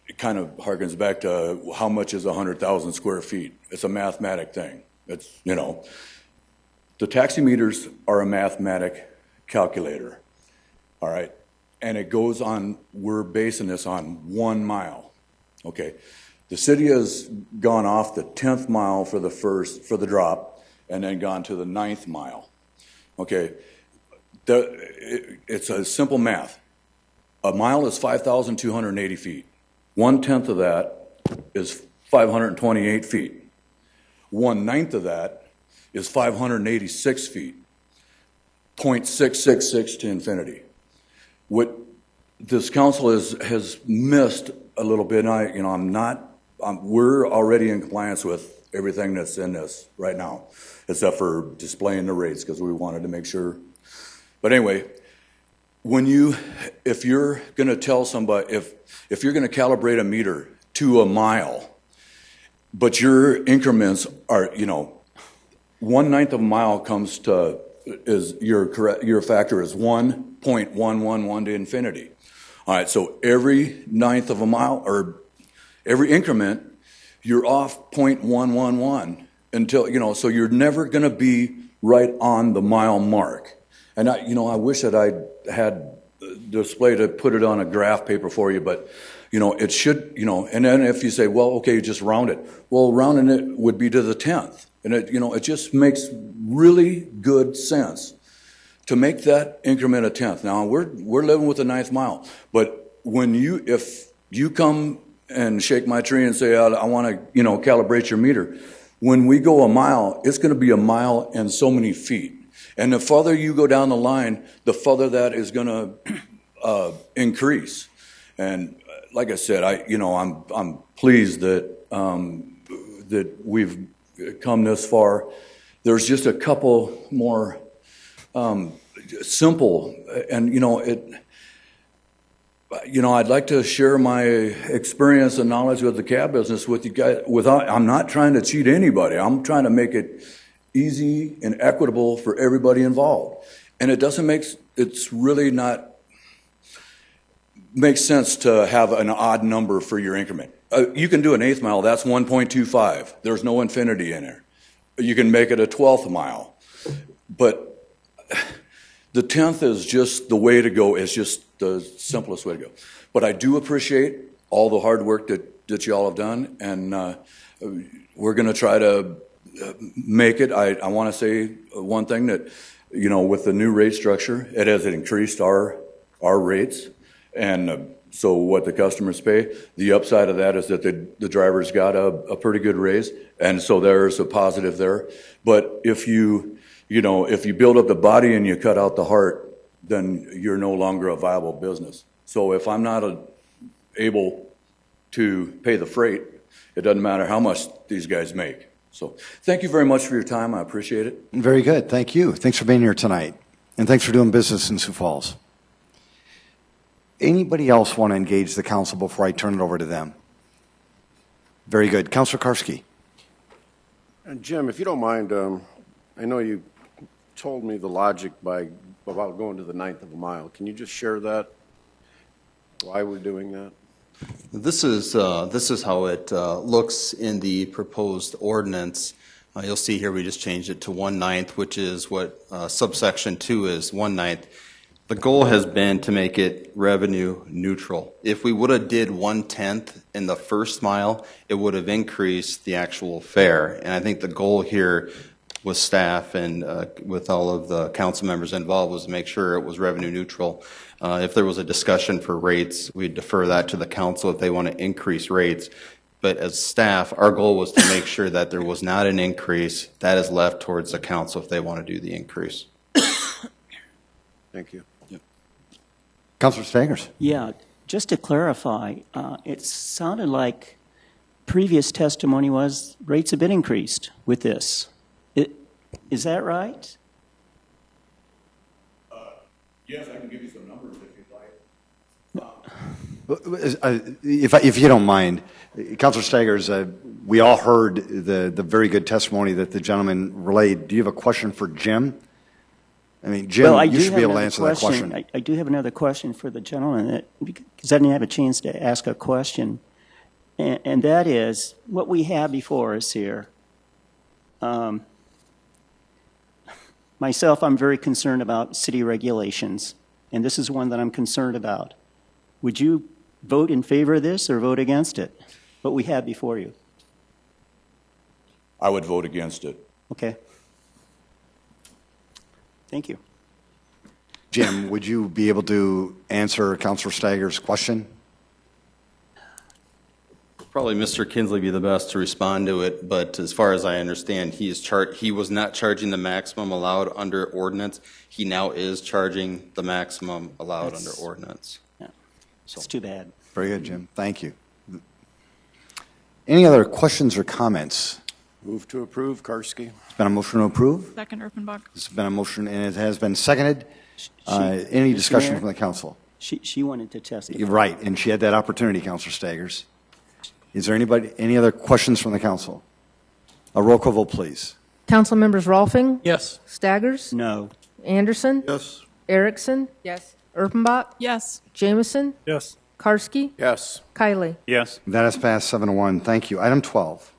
It kind of harkens back to how much is 100,000 square feet. It's a mathematic thing. It's, you know, the taximeters are a mathematic calculator, all right? And it goes on, we're basing this on 1 mile, okay? The city has gone off the 10th mile for the drop, and then gone to the 9th mile, okay? It's a simple math. A mile is 5,280 feet. 1/10 of that is 528 feet. 1/9 of that is 586 feet. 0.666 to infinity. What this council has missed a little bit, and we're already in compliance with everything that's in this right now, except for displaying the rates, because we wanted to make sure. But anyway, if you're going to tell somebody, if you're going to calibrate a meter to a mile, but your increments are, 1/9 of a mile comes to, is your factor is 1.111 to infinity. All right, so every 1/9 of a mile, or every increment, you're off 0.111 until, so you're never going to be right on the mile mark. And I wish that I had display to put it on a graph paper for you, but it should, and then if you say, well, okay, you just round it. Well, rounding it would be to the 10th. And it just makes really good sense to make that increment a 10th. Now we're living with the 9th mile, but if you come and shake my tree and say, I want to, calibrate your meter, when we go a mile, it's going to be a mile and so many feet. And the further you go down the line, the further that is going to increase. And like I said, I'm pleased that that we've come this far. There's just a couple more simple, and I'd like to share my experience and knowledge with the cab business with you guys. I'm not trying to cheat anybody. I'm trying to make it easy and equitable for everybody involved. And it's really not makes sense to have an odd number for your increment. You can do an eighth mile, that's 1.25. There's no infinity in there. You can make it a 12th mile. But the 10th is just the way to go. It's just the simplest way to go. But I do appreciate all the hard work that y'all have done, and we're going to try to make it. I want to say one thing that, with the new rate structure, it has increased our rates, and so what the customers pay. The upside of that is that the drivers got a pretty good raise, and so there's a positive there. But if you build up the body and you cut out the heart, then you're no longer a viable business. So if I'm not able to pay the freight, it doesn't matter how much these guys make. So thank you very much for your time. I appreciate it. Very good. Thank you. Thanks for being here tonight. And thanks for doing business in Sioux Falls. Anybody else want to engage the council before I turn it over to them? Very good. Councilor Karski. Jim, if you don't mind, I know you told me the logic about going to the 9th of a mile. Can you just share that? Why we're doing that? This is how it looks in the proposed ordinance. You'll see here we just changed it to 1/9, which is what subsection 2 is, 1/9. The goal has been to make it revenue neutral. If we would have did 1/10 in the first mile, it would have increased the actual fare. And I think the goal here with staff and with all of the council members involved was to make sure it was revenue neutral. If there was a discussion for rates, we'd defer that to the council if they want to increase rates. But as staff, our goal was to make sure that there was not an increase. That is left towards the council if they want to do the increase. Thank you. Councilor Stagers. Yeah, just to clarify, it sounded like previous testimony was rates have been increased with this. Is that right? Yes, I can give you some numbers if you'd If like. you don't mind, Councilor Stagers, we all heard the very good testimony that the gentleman relayed. Do you have a question for Jim? I mean, Jim, you should be able to answer that question. I do have another question for the gentleman, because I didn't have a chance to ask a question. And that is, what we have before us here, myself, I'm very concerned about city regulations, and this is one that I'm concerned about. Would you vote in favor of this or vote against it, what we have before you? I would vote against it. Okay. Thank you. Jim, would you be able to answer Councilor Stagers' question? Probably Mr. Kinsley be the best to respond to it, but as far as I understand, he was not charging the maximum allowed under ordinance. He now is charging the maximum allowed under ordinance. Yeah. It's too bad. Very good, Jim. Thank you. Any other questions or comments? Move to approve, Karski. It's been a motion to approve. Second, Erpenbach. It's been a motion, and it has been seconded. Any discussion from the council? She wanted to testify. You're right, and she had that opportunity, Councilor Stagers. Is there any other questions from the council? A roll call vote, please. Council members Rolfing? Yes. Staggers? No. Anderson? Yes. Erickson? Yes. Erpenbach? Yes. Jameson? Yes. Karski? Yes. Kiley? Yes. That has passed 7-1. Thank you. Item 12.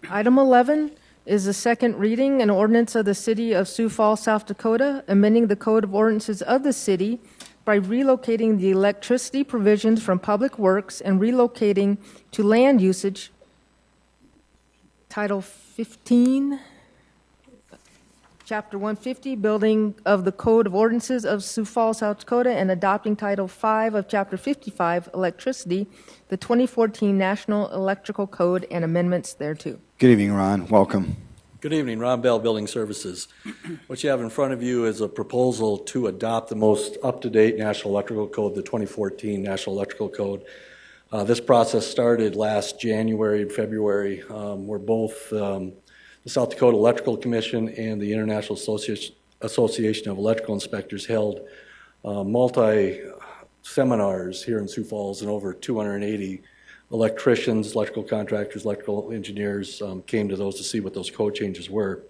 Item 11 is the second reading, an ordinance of the City of Sioux Falls, South Dakota, amending the Code of Ordinances of the city by relocating the electricity provisions from Public Works and relocating to land usage, Title 15, Chapter 150, Building of the Code of Ordinances of Sioux Falls, South Dakota, and adopting Title 5 of Chapter 55, Electricity, the 2014 National Electrical Code and amendments thereto. Good evening, Ron. Welcome. Good evening, Ron Bell, Building Services. What you have in front of you is a proposal to adopt the most up-to-date National Electrical Code, the 2014 National Electrical Code. This process started last January and February, where both the South Dakota Electrical Commission and the International Association of Electrical Inspectors held multi-seminars here in Sioux Falls, and over 280 electricians, electrical contractors, electrical engineers came to those to see what those code changes were.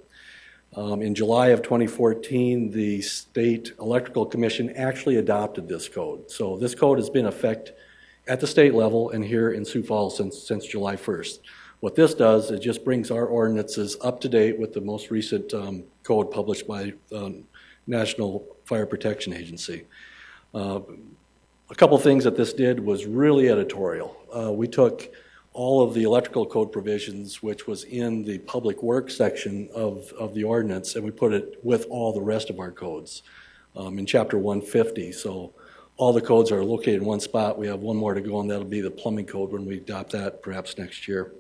In July of 2014, the State Electrical Commission actually adopted this code. So this code has been in effect at the state level and here in Sioux Falls since July 1st. What this does, it just brings our ordinances up to date with the most recent code published by the National Fire Protection Agency. A couple things that this did was really editorial. We took all of the electrical code provisions, which was in the public works section of the ordinance, and we put it with all the rest of our codes in Chapter 150. So all the codes are located in one spot. We have one more to go, and that'll be the plumbing code when we adopt that perhaps next year.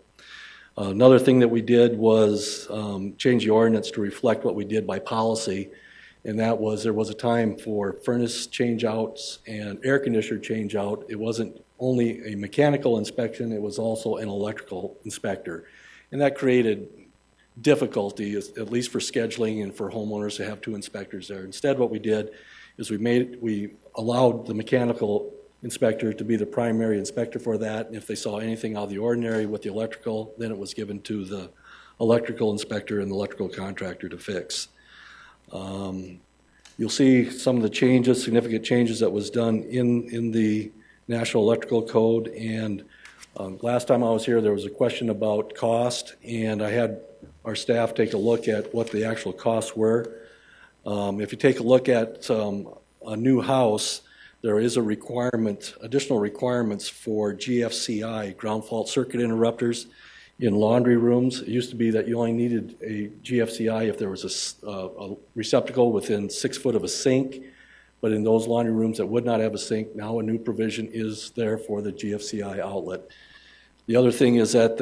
Another thing that we did was change the ordinance to reflect what we did by policy. And that was, there was a time for furnace change-outs and air conditioner change-out. It wasn't only a mechanical inspection, it was also an electrical inspector. And that created difficulty, at least for scheduling and for homeowners to have two inspectors there. Instead, what we did is we allowed the mechanical inspector to be the primary inspector for that. And if they saw anything out of the ordinary with the electrical, then it was given to the electrical inspector and the electrical contractor to fix. You'll see some of the changes, significant changes that was done in the National Electrical Code. And last time I was here, there was a question about cost, and I had our staff take a look at what the actual costs were. If you take a look at a new house, there is a requirement, additional requirements for Gfci, ground fault circuit interrupters, in laundry rooms. It used to be that you only needed a Gfci if there was a receptacle within 6 foot of a sink, but in those laundry rooms that would not have a sink, now a new provision is there for the Gfci outlet. The other thing is that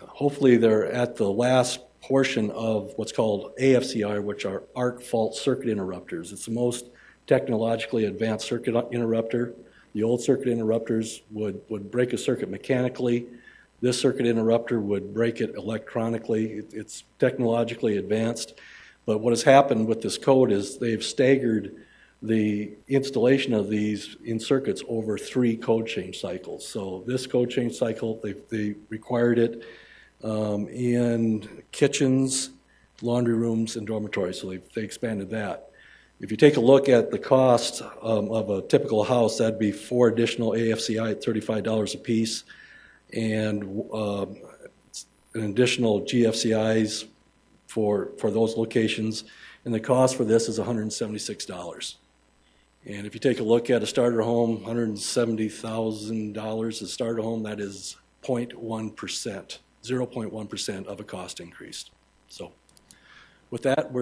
hopefully they're at the last portion of what's called AFCI, which are arc fault circuit interrupters. It's the most technologically advanced circuit interrupter. The old circuit interrupters would break a circuit mechanically. This circuit interrupter would break it electronically. It's technologically advanced. But what has happened with this code is they've staggered the installation of these in circuits over 3 code change cycles. So this code change cycle, they required it in kitchens, laundry rooms, and dormitories. So they expanded that. If you take a look at the cost of a typical house, that'd be 4 additional AFCI at $35 a piece, and an additional Gfcis for those locations. And the cost for this is $176. And if you take a look at a starter home, $170,000 a starter home, that is 0.1%, 0.1% of a cost increase. So with that,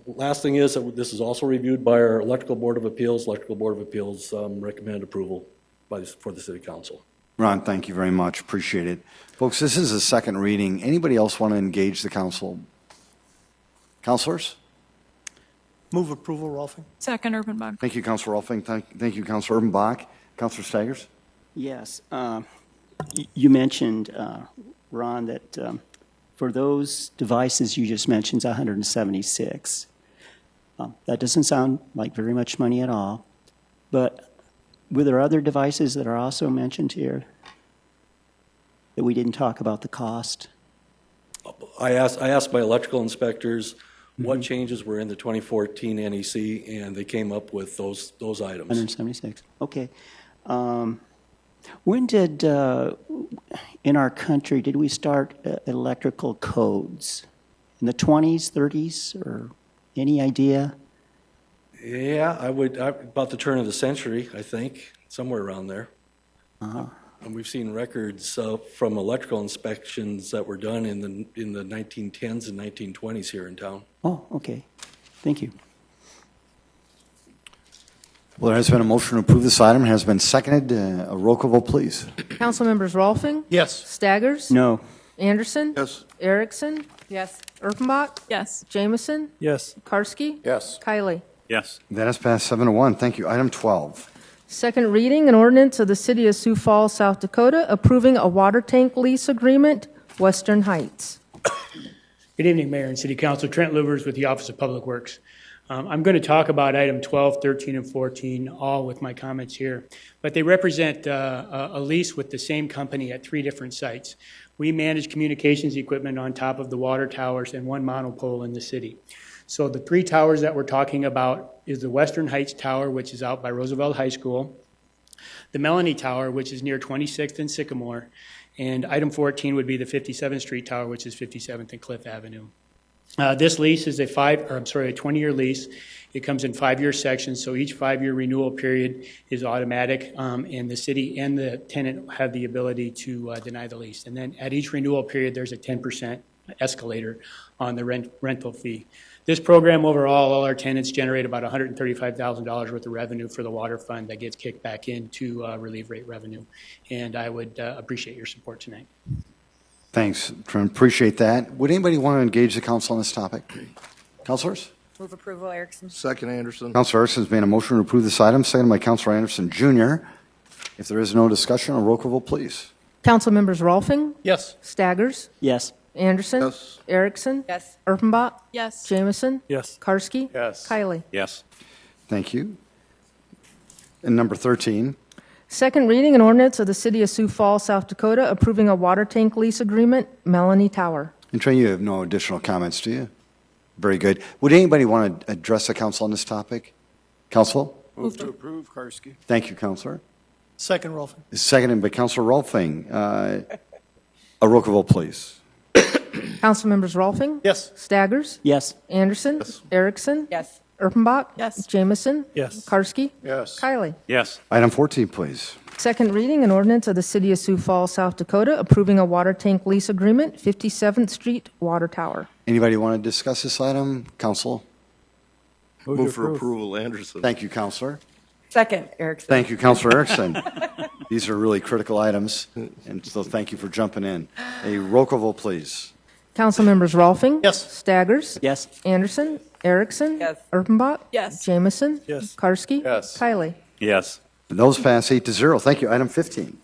last thing is that this is also reviewed by our Electrical Board of Appeals. Electrical Board of Appeals recommended approval for the City Council. Ron, thank you very much. Appreciate it. Folks, this is a second reading. Anybody else want to engage the council? Councilors? Move approval, Rolfing. Second, Urbanbach. Thank you, Councilor Rolfing. Thank you, Councilor Urbanbach. Councilor Staggers? Yes. You mentioned, Ron, that for those devices you just mentioned, 176. That doesn't sound like very much money at all, but were there other devices that are also mentioned here that we didn't talk about the cost? I asked my electrical inspectors what changes were in the 2014 NEC, and they came up with those items. 176. Okay. When did, in our country, did we start electrical codes? In the 20s, 30s, or any idea? Yeah, about the turn of the century, I think, somewhere around there. And we've seen records from electrical inspections that were done in the 1910s and 1920s here in town. Oh, okay. Thank you. Well, there has been a motion to approve this item. It has been seconded. A roll call vote, please. Council members Rolfing? Yes. Staggers? No. Anderson? Yes. Erickson? Yes. Erpenbach? Yes. Jamison? Yes. Karski? Yes. Kylie? Yes. That has passed 7-1. Thank you. Item 12. Second reading, an ordinance of the City of Sioux Falls, South Dakota, approving a water tank lease agreement, Western Heights. Good evening, Mayor and City Council. Trent Luvers with the Office of Public Works. I'm going to talk about item 12, 13, and 14, all with my comments here. But they represent a lease with the same company at 3 different sites. We manage communications equipment on top of the water towers and 1 monopole in the city. So the 3 towers that we're talking about is the Western Heights Tower, which is out by Roosevelt High School, the Melanie Tower, which is near 26th and Sycamore, and item 14 would be the 57th Street Tower, which is 57th and Cliff Avenue. This lease is a 20-year lease. It comes in 5-year sections, so each 5-year renewal period is automatic, and the city and the tenant have the ability to deny the lease. And then at each renewal period, there's a 10% escalator on the rental fee. This program overall, all our tenants generate about $135,000 worth of revenue for the water fund that gets kicked back into relief rate revenue. And I would appreciate your support tonight. Thanks, Trent. Appreciate that. Would anybody want to engage the council on this topic? Councilors? Move approval, Erickson. Second, Anderson. Councilor Erickson has made a motion to approve this item, seconded by Councilor Anderson Jr. If there is no discussion, a roll call vote, please. Council members Rolfing? Yes. Staggers? Yes. Anderson? Yes. Erickson? Yes. Erpenbach? Yes. Jamison? Yes. Karski? Yes. Kylie? Yes. Thank you. And number 13. Second reading, an ordinance of the City of Sioux Falls, South Dakota, approving a water tank lease agreement, Melanie Tower. And Trey, you have no additional comments, do you? Very good. Would anybody want to address the council on this topic? Council? Move to approve, Karski. Thank you, Councilor. Second, Rolfing. Seconded by Councilor Rolfing. A roll call vote, please. Council members Rolfing? Yes. Staggers? Yes. Anderson? Yes. Erickson? Yes. Erpenbach? Yes. Jamison? Yes. Karski? Yes. Kylie? Yes. Item 14, please. Second reading, an ordinance of the City of Sioux Falls, South Dakota, approving a water tank lease agreement, 57th Street Water Tower. Anybody want to discuss this item? Council? Move for approval, Anderson. Thank you, Councilor. Second, Erickson. Thank you, Councilor Erickson. These are really critical items, and so thank you for jumping in. A roll call vote, please. Council members Rolfing? Yes. Staggers? Yes. Anderson? Erickson? Yes. Erpenbach? Yes. Jamison? Yes. Karski? Yes. Kylie? Yes. Those pass 8-0. Thank you. Item 15.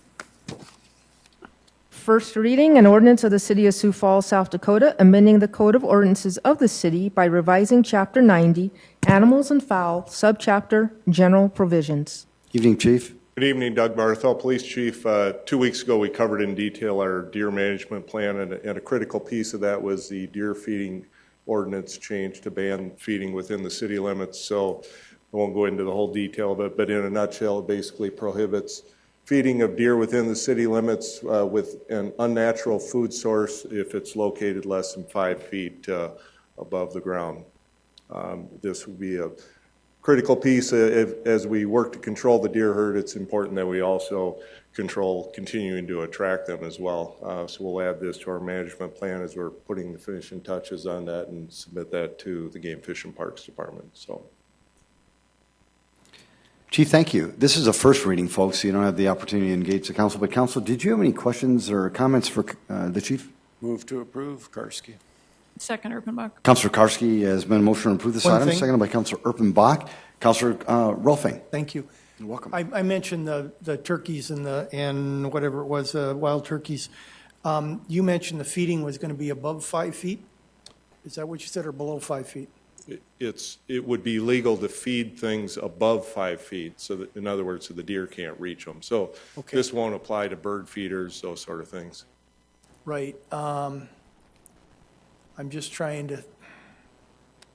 First reading, an ordinance of the City of Sioux Falls, South Dakota, amending the Code of Ordinances of the city by revising Chapter 90, Animals and Fowl, Subchapter, General Provisions. Evening, Chief. Good evening, Doug Barthel, Police Chief. 2 weeks ago, we covered in detail our deer management plan, and a critical piece of that was the deer feeding ordinance change to ban feeding within the city limits. So I won't go into the whole detail of it, but in a nutshell, it basically prohibits feeding of deer within the city limits with an unnatural food source if it's located less than 5 feet above the ground. This would be a critical piece. As we work to control the deer herd, it's important that we also control continuing to attract them as well. So we'll add this to our management plan as we're putting the finishing touches on that and submit that to the Game Fish and Parks Department. So, Chief, thank you. This is a first reading, folks, so you don't have the opportunity to engage the council. But, Council, did you have any questions or comments for the Chief? Move to approve, Karski. Second, Erpenbach. Councilor Karski has been motioned to approve this item, seconded by Councilor Erpenbach. Councilor Rolfing. Thank you. You're welcome. I mentioned the turkeys and whatever it was, wild turkeys. You mentioned the feeding was going to be above 5 feet. Is that what you said, or below 5 feet? It would be legal to feed things above 5 feet, so that, in other words, so the deer can't reach them. So this won't apply to bird feeders, those sort of things. Right. I'm just trying to.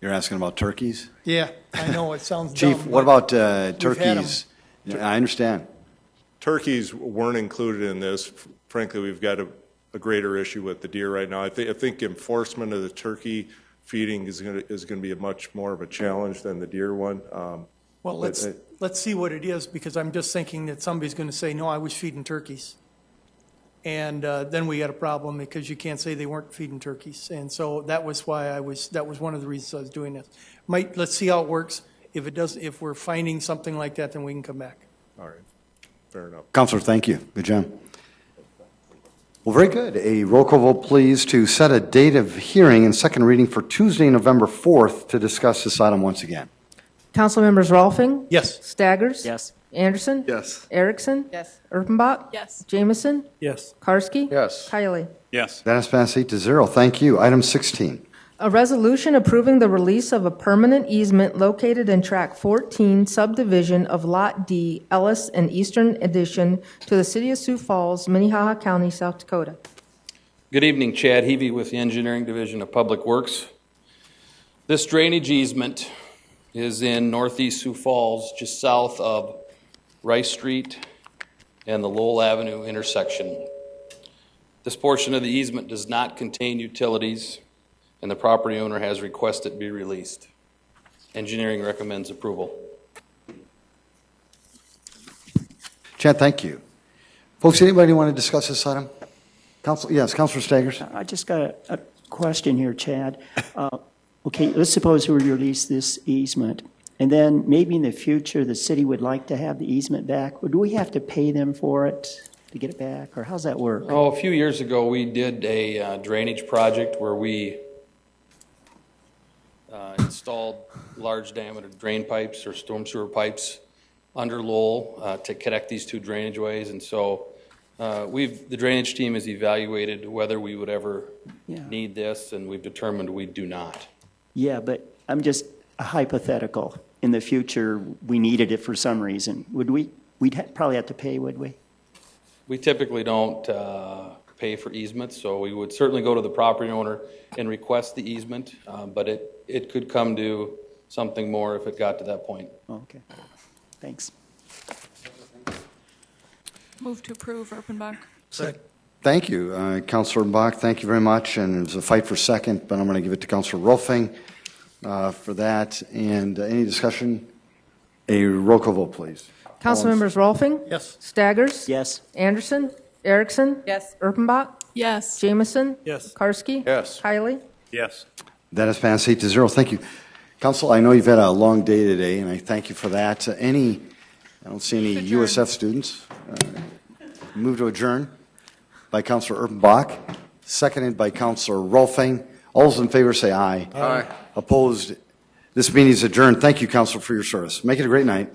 You're asking about turkeys? Yeah, I know it sounds Chief, dumb, what about turkeys? I understand. Turkeys weren't included in this. Frankly, we've got a greater issue with the deer right now. I think enforcement of the turkey feeding is going to be a much more of a challenge than the deer one. Well, let's see what it is, because I'm just thinking that somebody's going to say, no, I was feeding turkeys. And then we got a problem, because you can't say they weren't feeding turkeys. And so that was why that was one of the reasons I was doing this. Let's see how it works. If we're finding something like that, then we can come back. All right. Fair enough. Councilor, thank you. Good job. Well, very good. A roll call vote, please, to set a date of hearing and second reading for Tuesday, November 4th to discuss this item once again. Council members Rolfing? Yes. Staggers? Yes. Anderson? Yes. Erickson? Yes. Erpenbach? Yes. Jamison? Yes. Karski? Yes. Kiley? Yes. That has passed 8-0. Thank you. Item 16. A resolution approving the release of a permanent easement located in Track 14, Subdivision of Lot D, Ellis and Eastern Addition to the City of Sioux Falls, Minnehaha County, South Dakota. Good evening, Chad Hevey with the Engineering Division of Public Works. This drainage easement is in northeast Sioux Falls, just south of Rice Street and the Lowell Avenue intersection. This portion of the easement does not contain utilities, and the property owner has requested it be released. Engineering recommends approval. Chad, thank you. Folks, anybody want to discuss this item? Yes, Councilor Staggers. I just got a question here, Chad. Okay, let's suppose we release this easement, and then maybe in the future the city would like to have the easement back. Would we have to pay them for it to get it back, or how's that work? Oh, a few years ago we did a drainage project where we installed large diameter drain pipes or storm sewer pipes under Lowell to connect these two drainage ways, and so the drainage team has evaluated whether we would ever need this, and we've determined we do not. Yeah, but I'm just a hypothetical. In the future, we needed it for some reason. We'd probably have to pay, would we? We typically don't pay for easements, so we would certainly go to the property owner and request the easement, but it could come to something more if it got to that point. Okay, thanks. Move to approve, Erpenbach. Second. Thank you, Councilor Bach. Thank you very much. And it was a fight for second, but I'm going to give it to Councilor Rolfing for that. And any discussion? A roll call vote, please. Council members Rolfing? Yes. Staggers? Yes. Anderson? Erickson? Yes. Erpenbach? Yes. Jamison? Yes. Karski? Yes. Kiley? Yes. That has passed 8-0. Thank you. Council, I know you've had a long day today, and I thank you for that. I don't see any USF students. Move to adjourn by Councilor Erpenbach, seconded by Councilor Rolfing. All those in favor say aye. Aye. Opposed? This meeting is adjourned. Thank you, Councilor, for your service. Make it a great night.